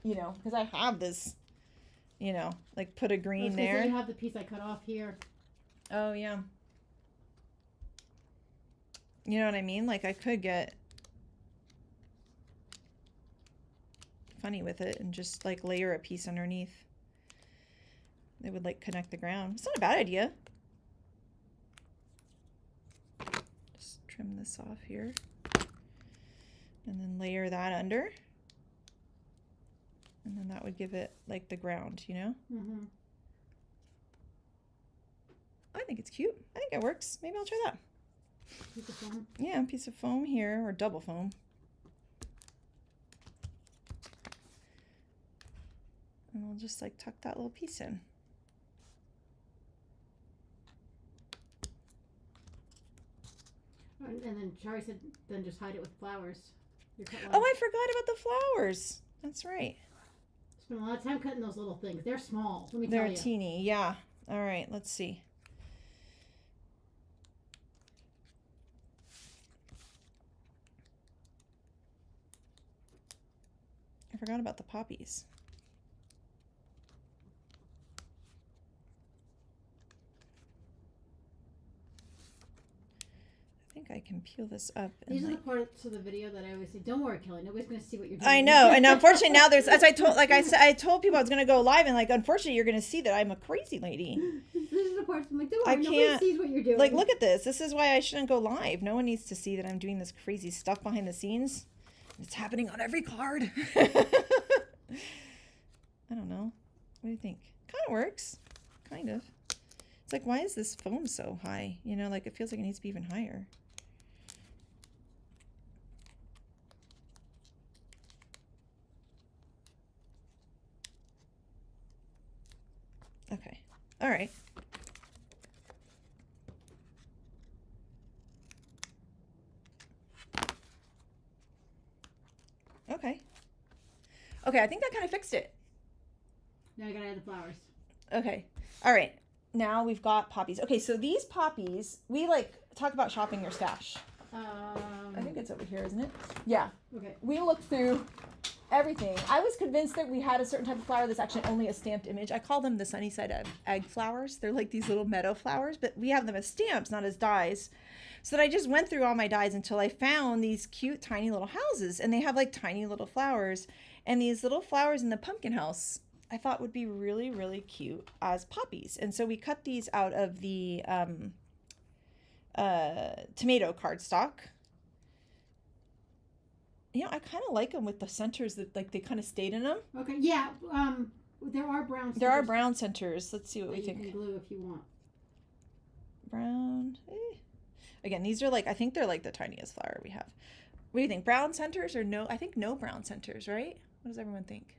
because I have this, like put a green there. You have the piece I cut off here. Oh yeah. You know what I mean? Like I could get funny with it and just like layer a piece underneath. It would like connect the ground. It's not a bad idea. Just trim this off here. And then layer that under. And then that would give it like the ground, Mm-hmm. I think it's cute. I think it works. Maybe I'll try that. Piece of foam. Yeah, a piece of foam here, or double foam. And I'll just like tuck that little piece in. And then Shari said, then just hide it with flowers. Oh, I forgot about the flowers. That's right. Spent a lot of time cutting those little things. They're small. Let me They're tell you. teeny, yeah. All right, let's see. I forgot about the poppies. I think I can peel this up. And These are the parts of the video that I always say, don't worry, Kelly, nobody's going to see what you're doing. I know, and unfortunately now there's, as I told, like I said, I told people I was going to go live, and like unfortunately you're going to see that I'm a crazy lady. These are the parts I'm like, don't worry, I nobody can't, sees what you're doing. like, look at this. This is why I shouldn't go live. No one needs to see that I'm doing this crazy stuff behind the scenes. It's happening on every card. I don't know. What do you think? Kind of works. Kind of. It's like, why is this foam so high? Like it feels like it needs to be even higher. Okay. All right. Okay. Okay, I think that kind of fixed it. Now I gotta add the flowers. Okay. All right. Now we've got poppies. Okay, so these poppies, we like talk about shopping your stash. I think it's over here, isn't it? Yeah. Okay. We looked through everything. I was convinced that we had a certain type of flower that's actually only a stamped image. I call them the sunny side egg flowers. They're like these little meadow flowers, but we have them as stamps, not as dies. So that I just went through all my dies until I found these cute tiny little houses, and they have like tiny little flowers, and these little flowers in the pumpkin house I thought would be really, really cute as poppies. And so we cut these out of the tomato cardstock. I kind of like them with the centers that like they kind of stayed in them. Okay, yeah. There are brown centers. There are brown centers. Let's see what we think. You can glue if you want. Brown. Again, these are like, I think they're like the tiniest flower we have. What do you think? Brown centers or no? I think no brown centers, right? What does everyone think?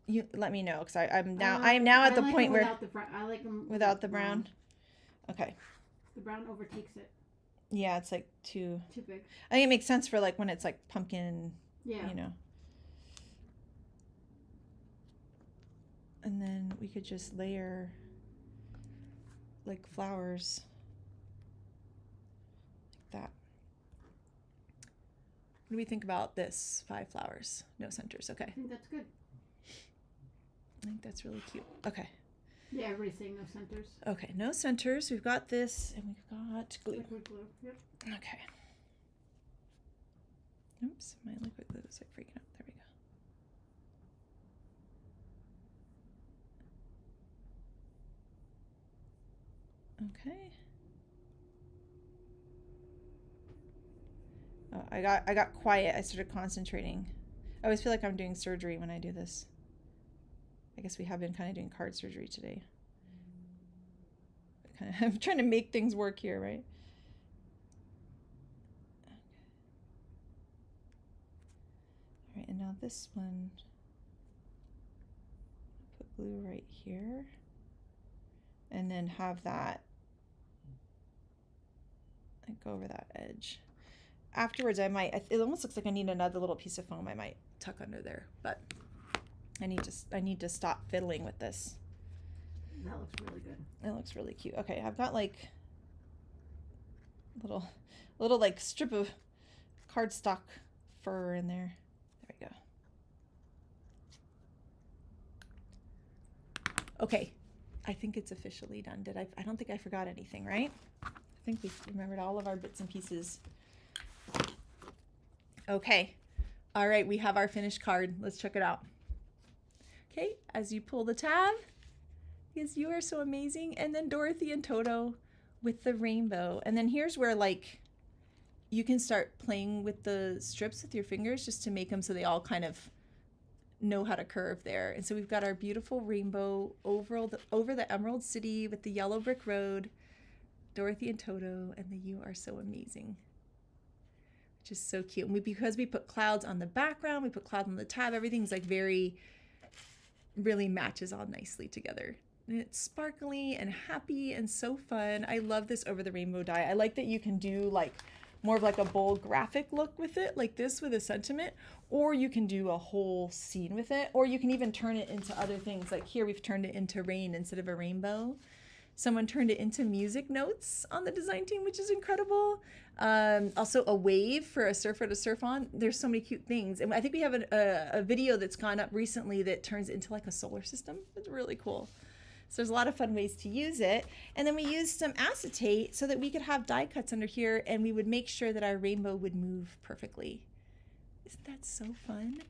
You let me know, because I'm now at the point where I like them without the brown. Okay. The brown overtakes it. Yeah, it's like too big. I think it makes sense for like when it's like pumpkin. Yeah. And then we could just layer like flowers like that. What do we think about this? 5 flowers, no centers. Okay. I think that's good. I think that's really cute. Okay. Yeah, everybody's saying no centers. Okay, no centers. We've got this, and we've got glue. Liquid glue. Yep. Okay. Oops, my liquid glue is like freaking out. There we go. Okay. Oh, I got quiet. I started concentrating. I always feel like I'm doing surgery when I do this. I guess we have been kind of doing card surgery today. I'm trying to make things work here, right? Okay. All right, and now this one, put glue right here, and then have that go over that edge. Afterwards, I might, it almost looks like I need another little piece of foam I might tuck under there, but I need to stop fiddling with this. That looks really good. It looks really cute. Okay, I've got like little like strip of cardstock fur in there. There we go. Okay, I think it's officially done. I don't think I forgot anything, right? I think we remembered all of our bits and pieces. Okay, all right, we have our finished card. Let's check it out. Okay, as you pull the tab, because you are so amazing, and then Dorothy and Toto with the rainbow. And then here's where like you can start playing with the strips with your fingers just to make them so they all kind of know how to curve there. And so we've got our beautiful rainbow over the Emerald City with the yellow brick road, Dorothy and Toto, and the You Are So Amazing, which is so cute. And because we put clouds on the background, we put clouds on the tab, everything's like really matches all nicely together. And it's sparkly and happy and so fun. I love this over the rainbow die. I like that you can do like more of like a bold graphic look with it, like this with a sentiment, or you can do a whole scene with it, or you can even turn it into other things. Like here we've turned it into rain instead of a rainbow. Someone turned it into music notes on the design team, which is incredible. Also a wave for a surfer to surf on. There's so many cute things. And I think we have a video that's gone up recently that turns into like a solar system. It's really cool. So there's a lot of fun ways to use it. And then we used some acetate so that we could have die cuts under here and we would make sure that our rainbow would move perfectly. Isn't that so fun?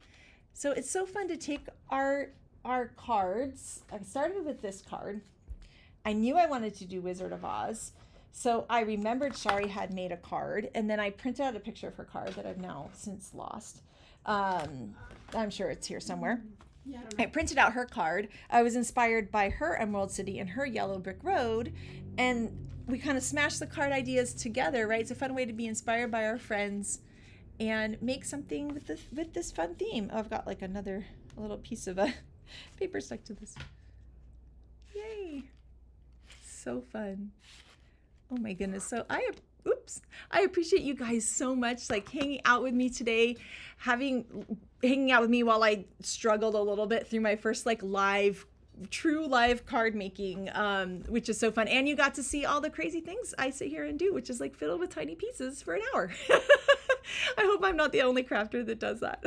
So it's so fun to take our cards. I started with this card. I knew I wanted to do Wizard of Oz. So I remembered Shari had made a card, and then I printed out a picture of her card that I've now since lost. I'm sure it's here somewhere. Yeah, I don't know. I printed out her card. I was inspired by her Emerald City and her Yellow Brick Road, and we kind of smashed the card ideas together, right? It's a fun way to be inspired by our friends and make something with this fun theme. Oh, I've got like a little piece of a paper stuck to this. Yay! So fun. Oh my goodness. So I appreciate you guys so much, like hanging out with me today, hanging out with me while I struggled a little bit through my first like true live card making, which is so fun. And you got to see all the crazy things I sit here and do, which is like fiddle with tiny pieces for an hour. I hope I'm not the only crafter that does that.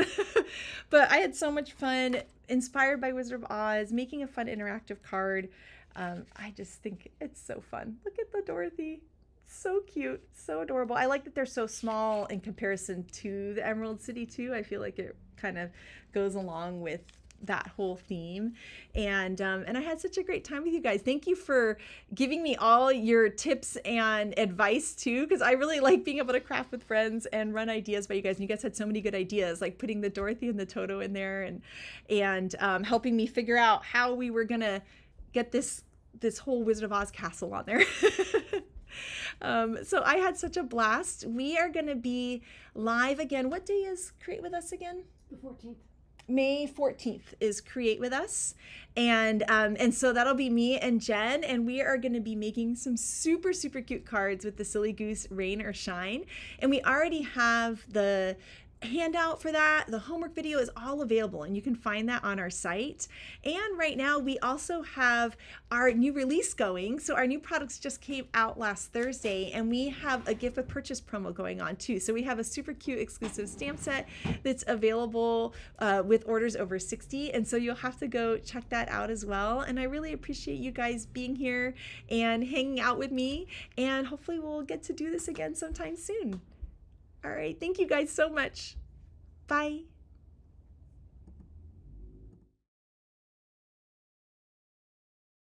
But I had so much fun, inspired by Wizard of Oz, making a fun interactive card. I just think it's so fun. Look at the Dorothy. So cute, so adorable. I like that they're so small in comparison to the Emerald City too. I feel like it kind of goes along with that whole theme. And I had such a great time with you guys. Thank you for giving me all your tips and advice too, because I really like being able to craft with friends and run ideas by you guys. And you guys had so many good ideas, like putting the Dorothy and the Toto in there and helping me figure out how we were gonna get this whole Wizard of Oz castle on there. So I had such a blast. We are going to be live again. What day is Create With Us again? The 14th. May 14th is Create With Us. And so that'll be me and Jen, and we are going to be making some super, super cute cards with the Silly Goose Rain or Shine. And we already have the handout for that. The homework video is all available and you can find that on our site. And right now we also have our new release going. So our new products just came out last Thursday and we have a gift with purchase promo going on too. So we have a super cute exclusive stamp set that's available with orders over 60. And so you'll have to go check that out as well. And I really appreciate you guys being here and hanging out with me. And hopefully we'll get to do this again sometime soon. All right. Thank you guys so much. Bye.